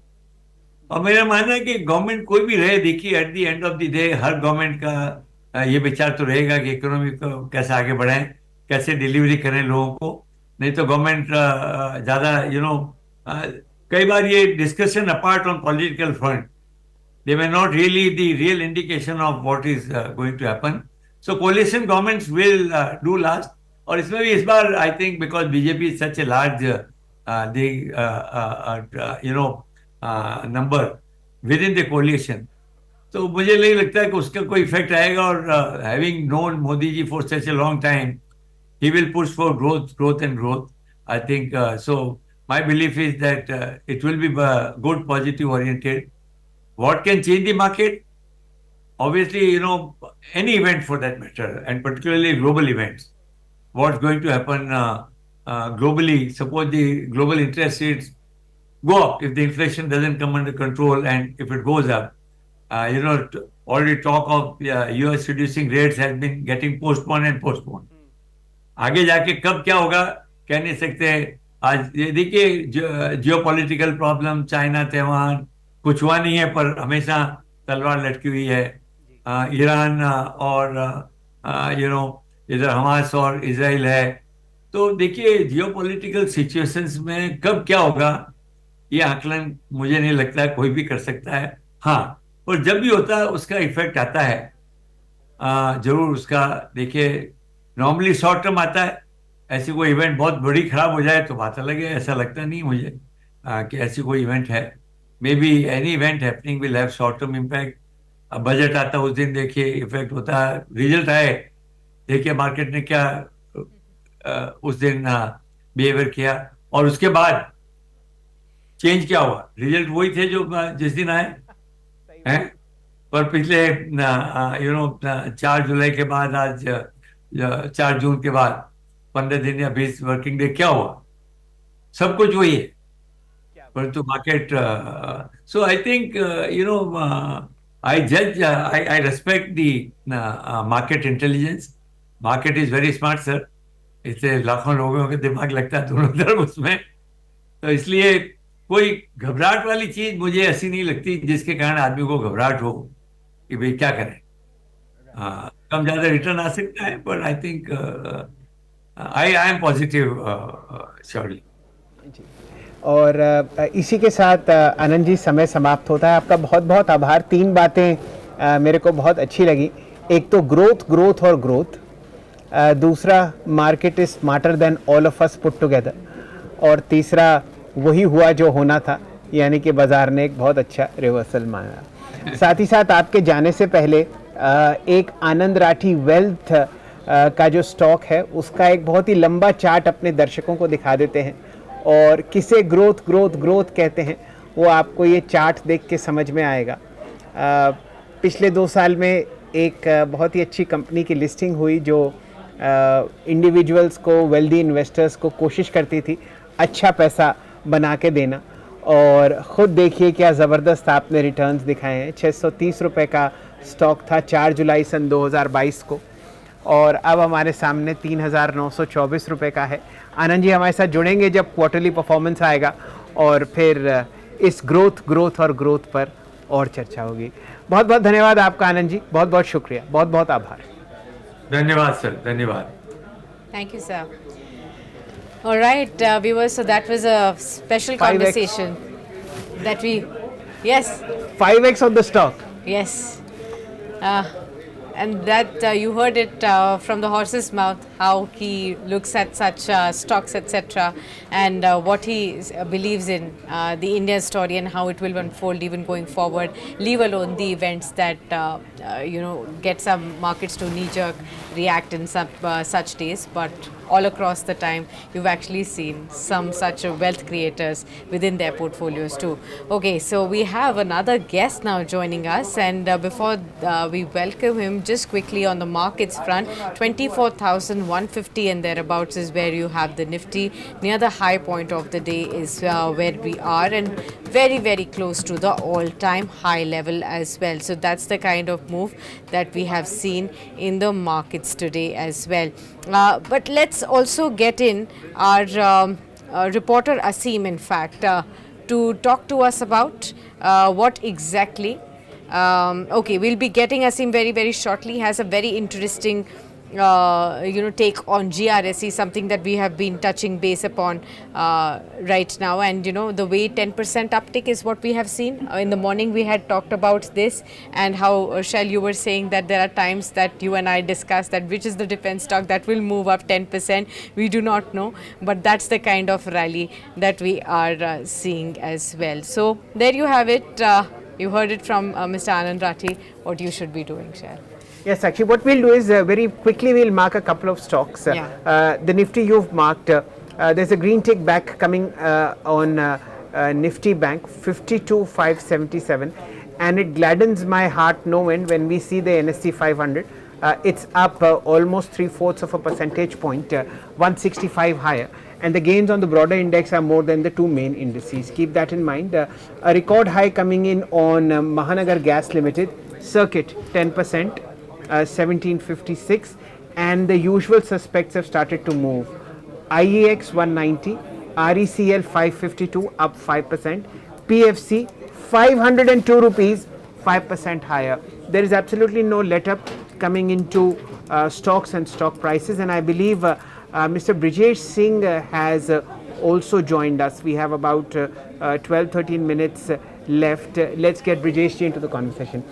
और मेरा मानना है कि गवर्नमेंट कोई भी रहे, देखिए at the end of the day her government का ये विचार तो रहेगा कि इकोनॉमी को कैसे आगे बढ़ाएं, कैसे डिलीवरी करें लोगों को। नहीं तो गवर्नमेंट ज़्यादा कई बार ये discussion apart on political front, they were not really the real indication of what is going to happen. So coalition governments will do last. और इसमें भी इस बार I think because BJP is such a large number within the coalition, तो मुझे नहीं लगता है कि उसका कोई इफेक्ट आएगा। और having known Modi ji for such a long time, he will push for growth and growth. I think so. My belief is that it will be good, positive oriented. What can change the market? Obviously, any event for that matter, and particularly global events. What's going to happen globally? Suppose the global interest rates go up if the inflation doesn't come under control, and if it goes up, already talk of US reducing rates has been getting postponed and postponed. आगे जाके कब क्या होगा कह नहीं सकते। आज ये देखिए जियोपॉलिटिकल प्रॉब्लम, चाइना, ताइवान, कुछ हुआ नहीं है पर हमेशा तलवार लटकी हुई है। ईरान और इधर हमास और इजराइल है। तो देखिए जियोपॉलिटिकल सिचुएशंस में कब क्या होगा ये आकलन मुझे नहीं लगता कोई भी कर सकता है। हाँ, और जब भी होता है उसका इफेक्ट आता है जरूर उसका। देखिए नॉर्मली शॉर्ट टर्म आता है, ऐसी कोई इवेंट बहुत बड़ी खराब हो जाए तो बात अलग है। ऐसा लगता नहीं मुझे कि ऐसी कोई इवेंट है। May be any event happening will have short term impact. Budget आता है उस दिन देखिए इफेक्ट होता है, रिजल्ट आए देखिए मार्केट ने क्या उस दिन बिहेवियर किया, और उसके बाद चेंज क्या हुआ। रिजल्ट वही थे जो जिस दिन आए हैं, पर पिछले 4 जुलाई के बाद आज 4 जून के बाद 15 दिन या 20 वर्किंग डे क्या हुआ, सब कुछ वही है। परंतु market so I think I judge, I respect the market intelligence. Market is very smart, sir. इससे लाखों लोगों के दिमाग लगता है दोनों तरफ उसमें। तो इसलिए कोई घबराहट वाली चीज मुझे ऐसी नहीं लगती जिसके कारण आदमी को घबराहट हो कि भाई क्या करें। कम ज्यादा रिटर्न आ सकता है, पर I think I am positive surely. जी। और इसी के साथ आनंद जी समय समाप्त होता है। आपका बहुत बहुत आभार। 3 बातें मेरे को बहुत अच्छी लगी। एक तो ग्रोथ ग्रोथ और ग्रोथ, दूसरा market is smarter than all of us put together, और तीसरा वही हुआ जो होना था, यानी कि बाजार ने एक बहुत अच्छा रिवर्सल माना। साथ ही साथ आपके जाने से पहले एक आनंद राठी वेल्थ का जो स्टॉक है उसका एक बहुत ही लंबा चार्ट अपने दर्शकों को दिखा देते हैं, और किसे ग्रोथ ग्रोथ ग्रोथ कहते हैं वो आपको ये चार्ट देख के समझ में आएगा। पिछले 2 साल में एक बहुत ही अच्छी कंपनी की लिस्टिंग हुई जो इंडिविजुअल्स को, वेल्दी इन्वेस्टर्स को कोशिश करती थी अच्छा पैसा बना के देना, और ख़ुद देखिए क्या ज़बरदस्त आपने रिटर्न्स दिखाए हैं। 630 रुपये का स्टॉक था 4 जुलाई सन 2022 को, और अब हमारे सामने 3,924 रुपये का है। आनंद जी हमारे साथ जुड़ेंगे जब क्वार्टरली परफॉर्मेंस आएगा, और फिर इस ग्रोथ और ग्रोथ पर और चर्चा होगी। बहुत बहुत धन्यवाद आपका आनंद जी, बहुत बहुत शुक्रिया, बहुत बहुत आभार। धन्यवाद सर, धन्यवाद। Thank you, sir. All right, viewers, so that was a special 5x. conversation that we, yes, 5x of the stock. yes. And that you heard it from the horse's mouth, how he looks at such stocks, etc., and what he believes in the Indian story and how it will unfold even going forward, leave alone the events that get some markets to knee-jerk react in some such days, but all across the time you've actually seen some such wealth creators within their portfolios too. Okay, so we have another guest now joining us, and before we welcome him, just quickly on the markets front, 24,150 and thereabouts is where you have the Nifty. Near the high point of the day is where we are, and very very close to the all-time high level as well. So that's the kind of move that we have seen in the markets today as well. But let's also get in our reporter Asim, in fact, to talk to us about what exactly. Okay, we'll be getting Asim very very shortly. He has a very interesting take on GRSE, something that we have been touching base upon right now, and the way 10% uptick is what we have seen. In the morning we had talked about this, and how Shell, you were saying that there are times that you and I discussed that which is the defense stock that will move up 10%. We do not know, but that's the kind of rally that we are seeing as well. So there you have it. You heard it from Mr. Anand Rathi, what you should be doing, Shell. Yes, actually, what we'll do is very quickly we'll mark a couple of stocks. The Nifty you've marked. There's a green tick back coming on Nifty Bank, 52,577, and it gladdens my heart no end when we see the NSE 500. It's up almost 3/4 of a percentage point, 165 higher. And the gains on the broader index are more than the 2 main indices. Keep that in mind. A record high coming in on Mahanagar Gas Limited, Circuit 10%, 1756, and the usual suspects have started to move. IEX 190, RECL 552, up 5%, PFC 502 rupees, 5% higher. There is absolutely no let up coming into stocks and stock prices, and I believe Mr. Brijesh Singh has also joined us. We have about 12-13 minutes left. Let's get Brijesh into the conversation.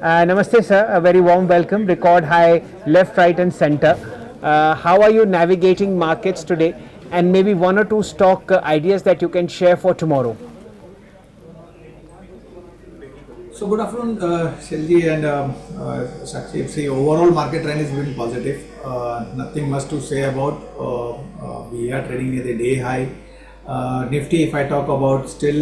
Namaste sir, a very warm welcome. Record high left, right and center. How are you navigating markets today, and maybe 1 or 2 stock ideas that you can share for tomorrow? So good afternoon, Shelji and Sakshi. See, overall market trend has been positive. Nothing much to say about. We are trading at a day high. Nifty, if I talk about, still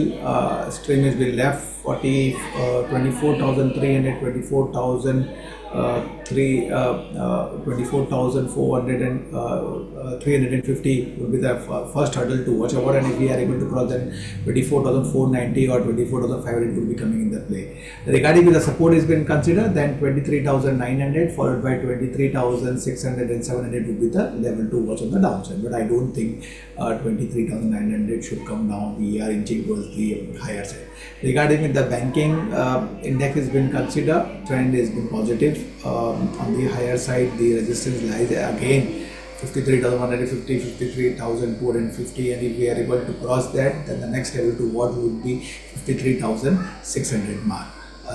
stream has been left 24,300, 24,400 and 350 would be the first hurdle to watch over, and if we are able to cross, then 24,490 or 24,500 would be coming in the play. Regarding the support has been considered, then 23,900 followed by 23,600 and 700 would be the level to watch on the downside, but I don't think 23,900 should come down. We are inching towards the higher side. Regarding the banking index has been considered, trend has been positive. On the higher side, the resistance lies again 53,150, 53,250, and if we are able to cross that, then the next level to watch would be 53,600 mark.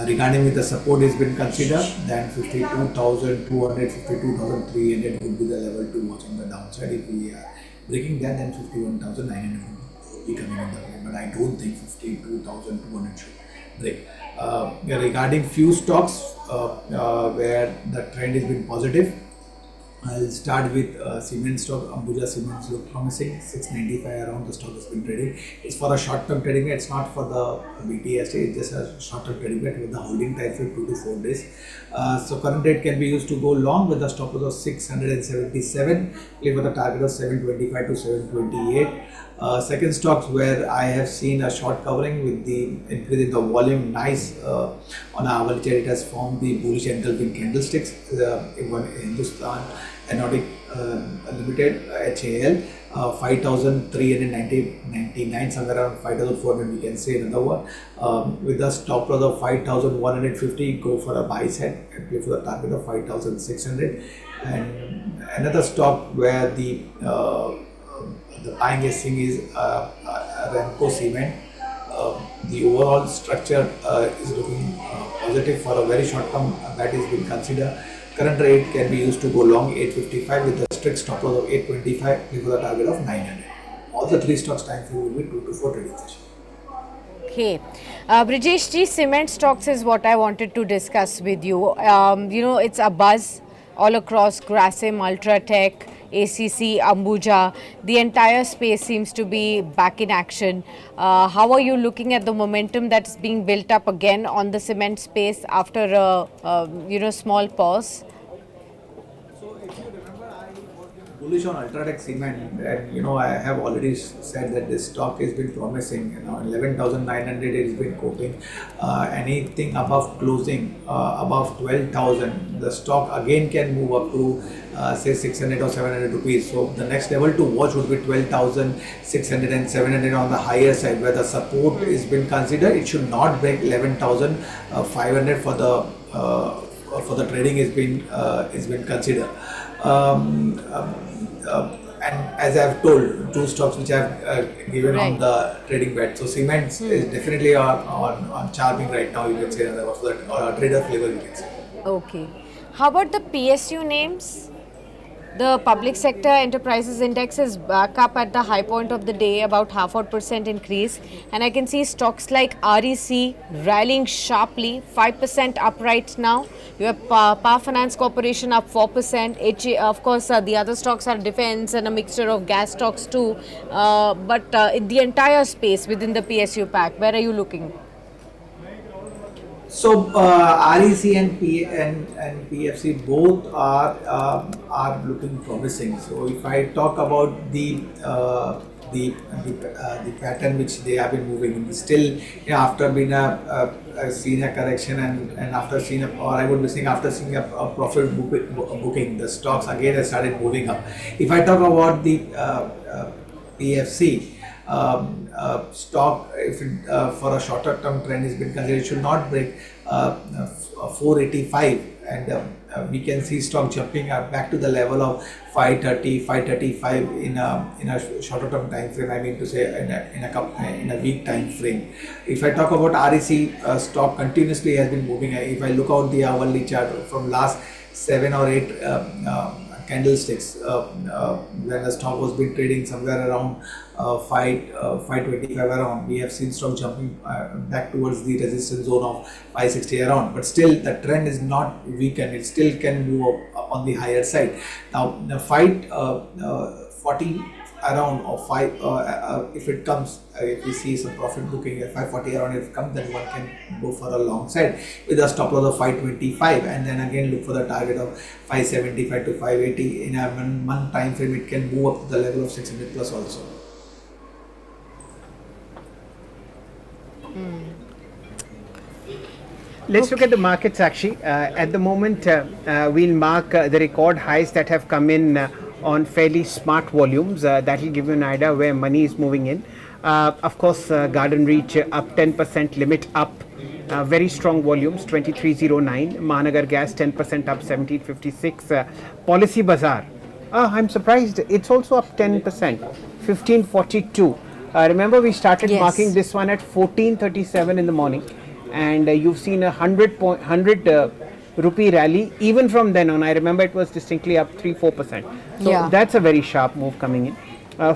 Regarding with the support has been considered, then 52,200, 52,300 would be the level to watch on the downside. If we are breaking that, then 51,900 would be coming in the play, but I don't think 52,200 should break. Regarding few stocks where the trend has been positive, I'll start with cement stock. Ambuja Cements look promising. 695 around the stock has been trading. It's for a short-term trading. It's not for the BTST. It's just a short-term trading with the holding time for 2 to 4 days. So current rate can be used to go long with the stop loss of 677. Play for the target of 725 to 728. Second stocks where I have seen a short covering with the increase in the volume, nice on a hourly chart. It has formed the bullish engulfing candlesticks. Hindustan Aeronautic Limited HAL 5,399, somewhere around 5,400 we can say another one. With the stop loss of 5,150, go for a buy side and play for the target of 5,600. And another stock where the buying is seeing is Ramco Cement. The overall structure is looking positive for a very short term. That is being considered. Current rate can be used to go long 855 with a strict stop loss of 825 before the target of 900. All the three stocks time frame will be 2 to 4 trading sessions. Okay. Brijesh ji, cement stocks is what I wanted to discuss with you. It's a buzz all across Grasim, Ultratech, ACC, Ambuja. The entire space seems to be back in action. How are you looking at the momentum that is being built up again on the cement space after a small pause? Bullish on Ultratech Cement, and I have already said that this stock has been promising. 11,900 it has been quoting. Anything above closing above 12,000, the stock again can move up to say 600 or 700 rupees. So the next level to watch would be 12,600 and 700 on the higher side, where the support is been considered. It should not break 11,500 for the trading is been considered. And as I have told, two stocks which I have given on the trading bet. So cement is definitely on charming right now, you can say, or a trader flavor, you can say. Okay. How about the PSU names? The public sector enterprises index is back up at the high point of the day, about 0.5% increase. And I can see stocks like REC rallying sharply, 5% up right now. You have Power Finance Corporation up 4%. Of course, the other stocks are defense and a mixture of gas stocks too. But in the entire space within the PSU pack, where are you looking? So REC and PFC both are looking promising. So if I talk about the pattern which they have been moving, still after being seen a correction and after seeing after seeing a profit booking, the stocks again have started moving up. If I talk about the PFC. Stock, if it, for a shorter term trend has been considered, it should not break 485, and we can see stock jumping up back to the level of 530, 535 in a shorter term time frame. I mean to say in a week time frame. If I talk about REC, stock continuously has been moving. If I look out the hourly chart from last 7 or 8 candlesticks, when the stock was been trading somewhere around 525 around, we have seen stock jumping back towards the resistance zone of 560 around, but still the trend is not weakened. It still can move up on the higher side. Now the 540 around or 5 if it comes, if we see some profit booking at 540 around, if it comes, then one can go for a long side with a stop loss of 525, and then again look for the target of 575 to 580. In a 1 month time frame, it can move up to the level of 600 plus also. Let's look at the markets actually. At the moment, we'll mark the record highs that have come in on fairly smart volumes. That will give you an idea where money is moving in. Of course, Garden Reach up 10%, limit up. Very strong volumes, 2309. Mahanagar Gas 10% up, 1756. Policy Bazaar I'm surprised. It's also up 10%, 1542. Remember, we started Yes. marking this one at 1437 in the morning, and you've seen a 100 rupee rally. Even from then on, I remember it was distinctly up 3-4%. So Yeah. that's a very sharp move coming in.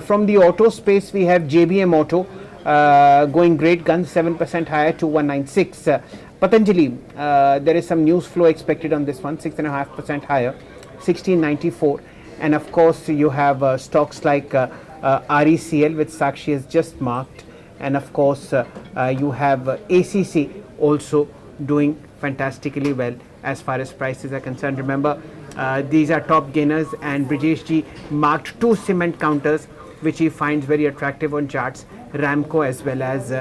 From the auto space, we have JBM Auto going great guns, 7% higher, 2196. Patanjali, there is some news flow expected on this one, 6.5% higher, 1694. And of course, you have stocks like RECL, which Sakshi has just marked. And of course, you have ACC also doing fantastically well as far as prices are concerned. Remember, these are top gainers, and Brijesh ji marked 2 cement counters, which he finds very attractive on charts, Ramco as well as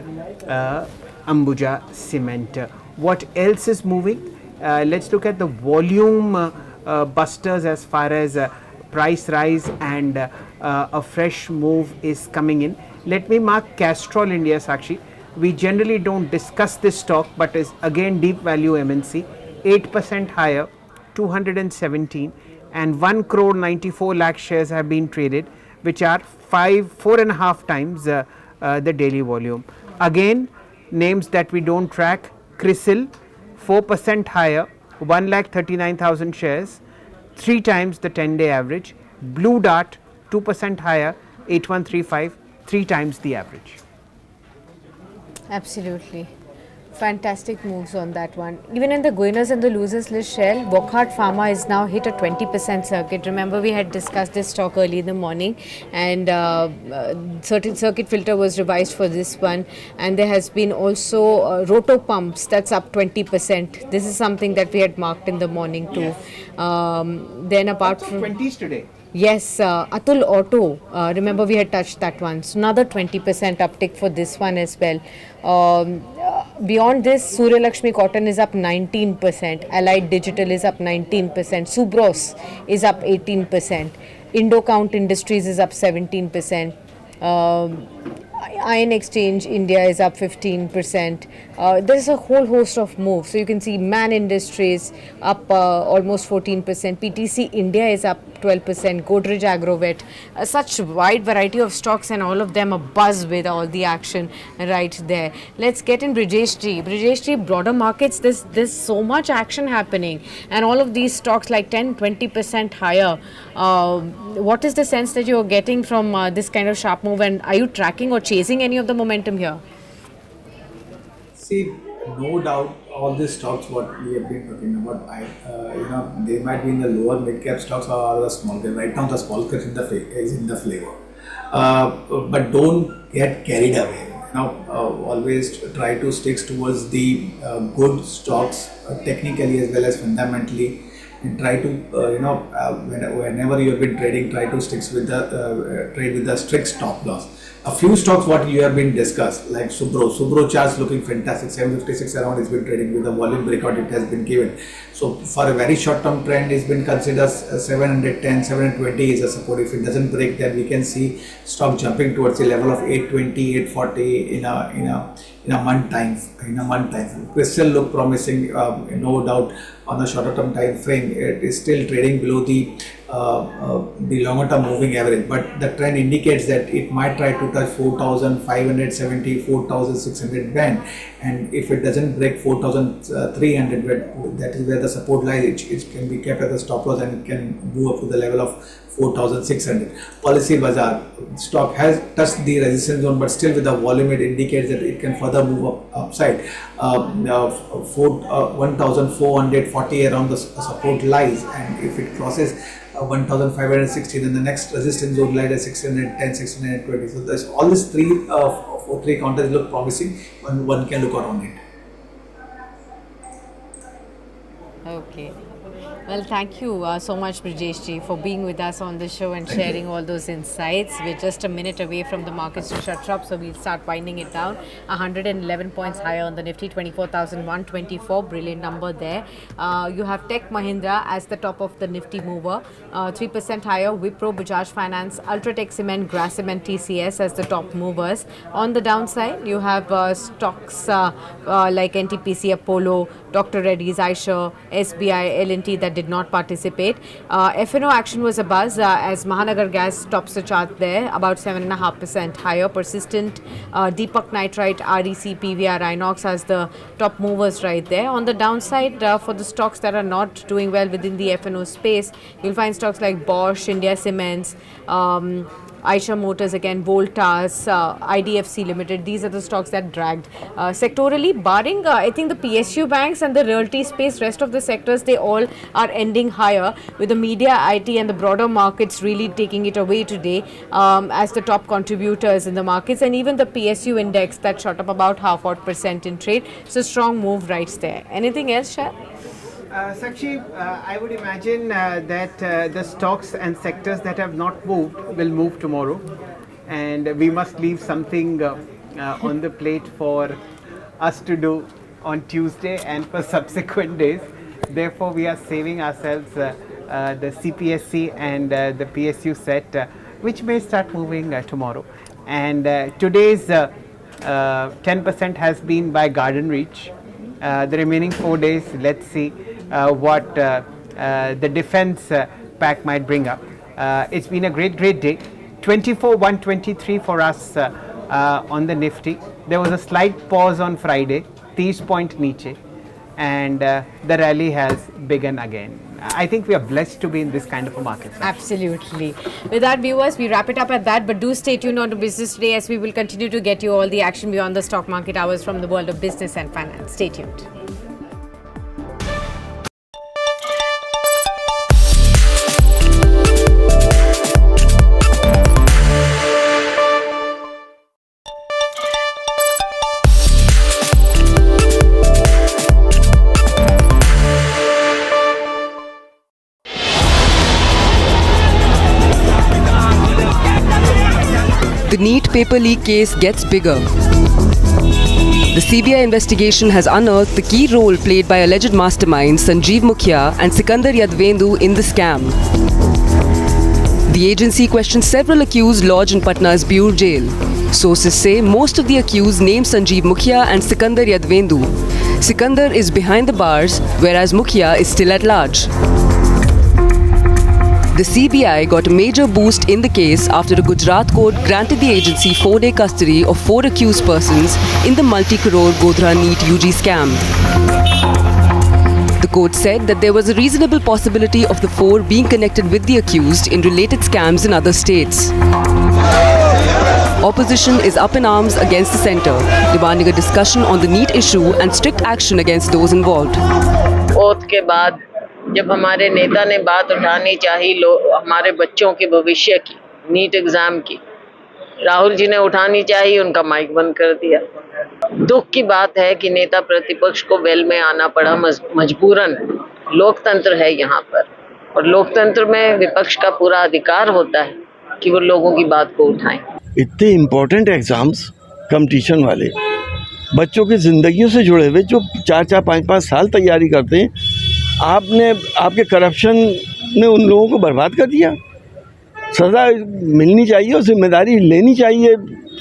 Ambuja Cement. What else is moving? Let's look at the volume busters as far as price rise and a fresh move is coming in. Let me mark Castrol India, Sakshi. We generally don't discuss this stock, but is again deep value MNC, 8% higher, 217, and 1 crore 94 lakh shares have been traded, which are 4.5 times the daily volume. Again, names that we don't track: Crisil, 4% higher, 1,39,000 shares, 3 times the 10-day average. Blue Dart, 2% higher, 8135, 3 times the average. Absolutely. Fantastic moves on that one. Even in the winners and the losers list, Shell, Wockhardt Pharma is now hit a 20% circuit. Remember, we had discussed this stock early in the morning, and certain circuit filter was revised for this one. And there has been also roto pumps that's up 20%. This is something that we had marked in the morning too. Then apart from 20s today. yes, Atul Auto, remember we had touched that one. So another 20% uptick for this one as well. Beyond this, Surya Lakshmi Cotton is up 19%, Allied Digital is up 19%, Subros is up 18%, Indocount Industries is up 17%. Iron Exchange India is up 15%. There's a whole host of moves. So you can see Man Industries up almost 14%. PTC India is up 12%. Godrej Agrovet. Such wide variety of stocks, and all of them are buzz with all the action right there. Let's get in Brijesh ji. Brijesh ji, broader markets, there's so much action happening, and all of these stocks like 10-20% higher. What is the sense that you're getting from this kind of sharp move, and are you tracking or chasing any of the momentum here? See, no doubt, all these stocks what we have been talking about, they might be in the lower mid cap stocks or the small cap. Right now, the small cap is in the flavor, but don't get carried away. Always try to stick towards the good stocks, technically as well as fundamentally. And try to whenever you have been trading, try to stick with the trade with the strict stop loss. A few stocks what you have been discussed, like Subro charts looking fantastic, 756 around has been trading with the volume breakout it has been given. So for a very short term trend, it's been considered 710, 720 is a support. If it doesn't break, then we can see stock jumping towards the level of 820, 840 in a month time. It still look promising, no doubt. On the shorter term time frame, it is still trading below the longer term moving average, but the trend indicates that it might try to touch 4,570, 4,600 band, and if it doesn't break 4,300, that is where the support lies. It can be kept as a stop loss, and it can go up to the level of 4,600. Policy Bazaar stock has touched the resistance zone, but still with the volume, it indicates that it can further move upside. 1,440 around the support lies, and if it crosses 1,560, then the next resistance zone lies at 610, 620. So there's all these three counters look promising. One can look around it. Okay. Well, thank you so much, Brijesh ji, for being with us on the show and sharing all those insights. We're just a minute away from the markets to shut up, so we'll start winding it down. 111 points higher on the Nifty, 24,124. Brilliant number there. You have Tech Mahindra as the top of the Nifty mover, 3% higher. Wipro, Bajaj Finance, Ultratech Cement, Grasim and TCS as the top movers. On the downside, you have stocks like NTPC, Apollo, Dr. Reddy's, Aisha, SBI, L&T that did did not participate. F&O action was a buzz as Mahanagar Gas tops the chart there, about 7.5% higher. Persistent, Deepak Nitrite, REC, PVR, Inox as the top movers right there. On the downside, for the stocks that are not doing well within the F&O space, you'll find stocks like Bosch, India Cements, Eicher Motors again, Voltas, IDFC Limited. These are the stocks that dragged. Sectorally, barring I think the PSU banks and the realty space, rest of the sectors, they all are ending higher, with the media, IT and the broader markets really taking it away today as the top contributors in the markets, and even the PSU index that shot up about 0.5% in trade. So strong move right there. Anything else, Shah? Sakshi, I would imagine that the stocks and sectors that have not moved will move tomorrow, and we must leave something on the plate for us to do on Tuesday and for subsequent days. Therefore, we are saving ourselves the CPSC and the PSU set, which may start moving tomorrow. And today's 10% has been by Garden Reach. The remaining 4 days, let's see what the defense pack might bring up. It's been a great day. 24,123 for us on the Nifty. There was a slight pause on Friday, 30 point niche, and the rally has begun again. I think we are blessed to be in this kind of a market. Absolutely. With that, viewers, we wrap it up at that, but do stay tuned on to Business Today as we will continue to get you all the action beyond the stock market hours from the world of business and finance. Stay tuned. The NEET paper leak case gets bigger. The CBI investigation has unearthed the key role played by alleged masterminds Sanjeev Mukhya and Sikandar Yadvendu in the scam. The agency questioned several accused lodged in Patna's Bure jail. Sources say most of the accused named Sanjeev Mukhya and Sikandar Yadvendu. Sikandar is behind the bars, whereas Mukhya is still at large. The CBI got a major boost in the case after a Gujarat court granted the agency 4-day custody of 4 accused persons in the multi-crore Godhra NEET UG scam. The court said that there was a reasonable possibility of the 4 being connected with the accused in related scams in other states. Opposition is up in arms against the centre, demanding a discussion on the NEET issue and strict action against those involved. Oath के बाद जब हमारे नेता ने बात उठानी चाहिए हमारे बच्चों के भविष्य की, नीट एग्जाम की, राहुल जी ने उठानी चाहिए, उनका माइक बंद कर दिया। दुख की बात है कि नेता प्रतिपक्ष को वेल में आना पड़ा मजबूरन। लोकतंत्र है यहाँ पर, और लोकतंत्र में विपक्ष का पूरा अधिकार होता है कि वो लोगों की बात को उठाएं। इतने इम्पोर्टेंट एग्जाम्स कंपटीशन वाले बच्चों की जिंदगियों से जुड़े हुए जो 4-4, 5-5 साल तैयारी करते हैं, आपके करप्शन ने उन लोगों को बर्बाद कर दिया। सजा मिलनी चाहिए और जिम्मेदारी लेनी चाहिए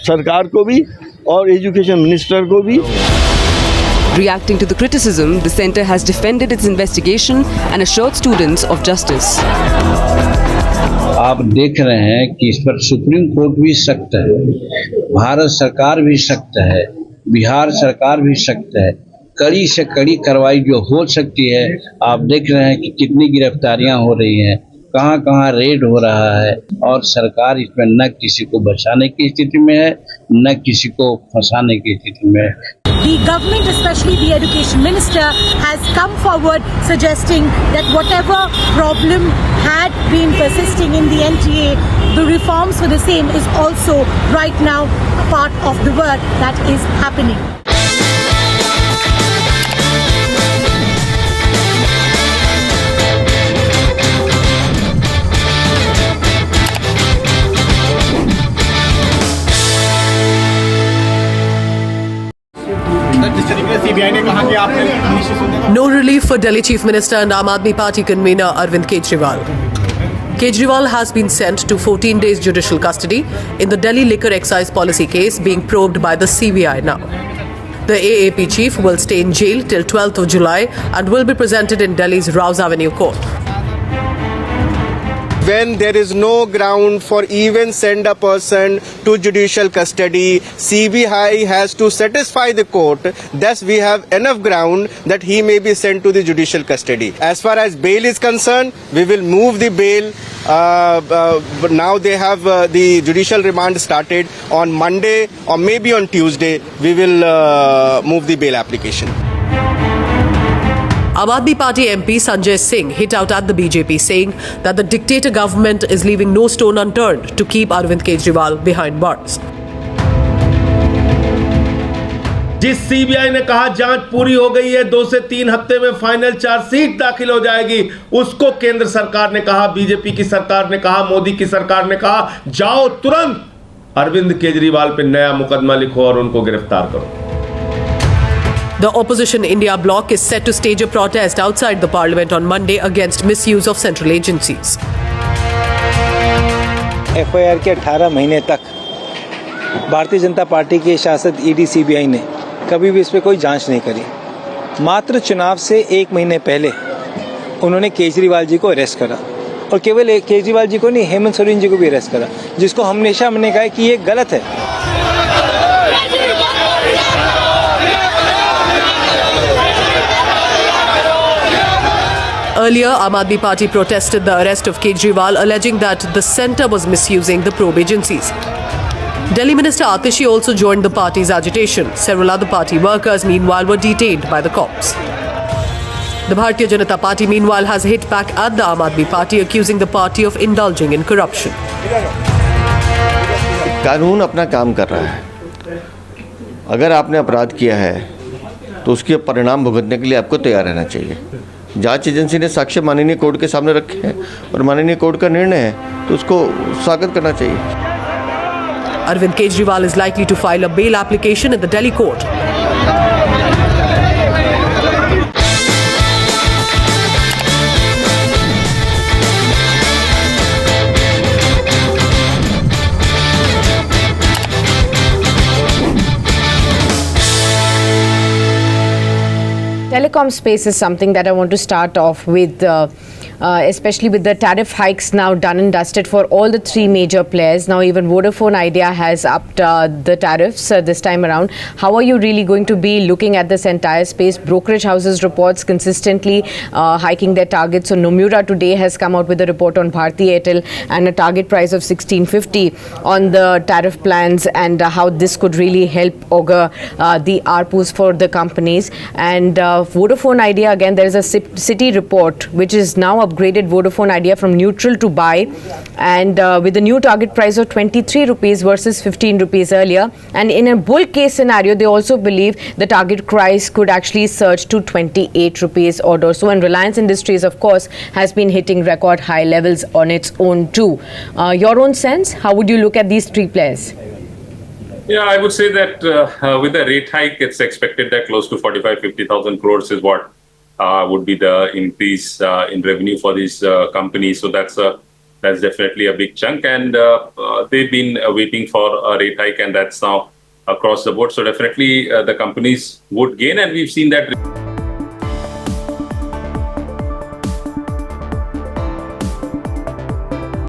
सरकार को भी और एजुकेशन मिनिस्टर को भी। Reacting to the criticism, the centre has defended its investigation and assured students of justice. आप देख रहे हैं कि इस पर सुप्रीम कोर्ट भी सख्त है, भारत सरकार भी सख्त है, बिहार सरकार भी सख्त है। कड़ी से कड़ी कार्रवाई जो हो सकती है, आप देख रहे हैं कि कितनी गिरफ्तारियां हो रही हैं, कहां कहां रेड हो रहा है, और सरकार इसमें न किसी को बचाने की स्थिति में है, न किसी को फंसाने की स्थिति में है। The government, especially the education minister, has come forward suggesting that whatever problem had been persisting in the NTA, the reforms for the same is also right now part of the work that is happening. No relief for Delhi Chief Minister and Aam Aadmi Party convener Arvind Kejriwal. Kejriwal has been sent to 14 days judicial custody in the Delhi liquor excise policy case being probed by the CBI now. The AAP chief will stay in jail till 12th of July and will be presented in Delhi's Rouse Avenue court. When there is no ground for even send a person to judicial custody, CBI has to satisfy the court. Thus, we have enough ground that he may be sent to the judicial custody. As far as bail is concerned, we will move the bail. But now they have the judicial remand started on Monday or maybe on Tuesday. We will move the bail application. Aam Aadmi Party MP Sanjay Singh hit out at the BJP, saying that the dictator government is leaving no stone unturned to keep Arvind Kejriwal behind bars. जिस CBI ने कहा जांच पूरी हो गई है, 2 से 3 हफ्ते में फाइनल चार्जशीट दाखिल हो जाएगी, उसको केंद्र सरकार ने कहा, बीजेपी की सरकार ने कहा, मोदी की सरकार ने कहा, जाओ तुरंत अरविंद केजरीवाल पे नया मुकदमा लिखो और उनको गिरफ्तार करो. The opposition India bloc is set to stage a protest outside the parliament on Monday against misuse of central agencies. FIR के 18 महीने तक भारतीय जनता पार्टी के शासित ED CBI ने कभी भी इस पर कोई जांच नहीं करी. मात्र चुनाव से 1 महीने पहले उन्होंने केजरीवाल जी को अरेस्ट करा और केवल केजरीवाल जी को नहीं, हेमंत सोरेन जी को भी अरेस्ट करा, जिसको हमेशा हमने कहा कि ये गलत है. Earlier, Aam Aadmi Party protested the arrest of Kejriwal, alleging that the centre was misusing the probe agencies. Delhi Minister Atishi also joined the party's agitation. Several other party workers, meanwhile, were detained by the cops. The Bharatiya Janata Party, meanwhile, has hit back at the Aam Aadmi Party, accusing the party of indulging in corruption. कानून अपना काम कर रहा है. अगर आपने अपराध किया है तो उसके परिणाम भुगतने के लिए आपको तैयार रहना चाहिए. जांच एजेंसी ने साक्ष्य माननीय कोर्ट के सामने रखे हैं और माननीय कोर्ट का निर्णय है तो उसको स्वागत करना चाहिए. Arvind Kejriwal is likely to file a bail application in the Delhi court. Telecom space is something that I want to start off with, especially with the tariff hikes now done and dusted for all the 3 major players. Now even Vodafone Idea has upped the tariffs this time around. How are you really going to be looking at this entire space? Brokerage houses reports consistently hiking their targets. So Nomura today has come out with a report on Bharti Airtel and a target price of 1650 on the tariff plans and how this could really help augur the ARPUs for the companies. And Vodafone Idea, again, there is a Citi report which is now upgraded Vodafone Idea from neutral to buy, and with a new target price of 23 rupees versus 15 rupees earlier. And in a bull case scenario, they also believe the target price could actually surge to 28 rupees or so. And Reliance Industries, of course, has been hitting record high levels on its own too. Your own sense, how would you look at these 3 players? Yeah, I would say that with the rate hike, it's expected that close to 45,000-50,000 crores is what would be the increase in revenue for these companies. So that's definitely a big chunk, and they've been waiting for a rate hike, and that's now across the board. So definitely the companies would gain, and we've seen that.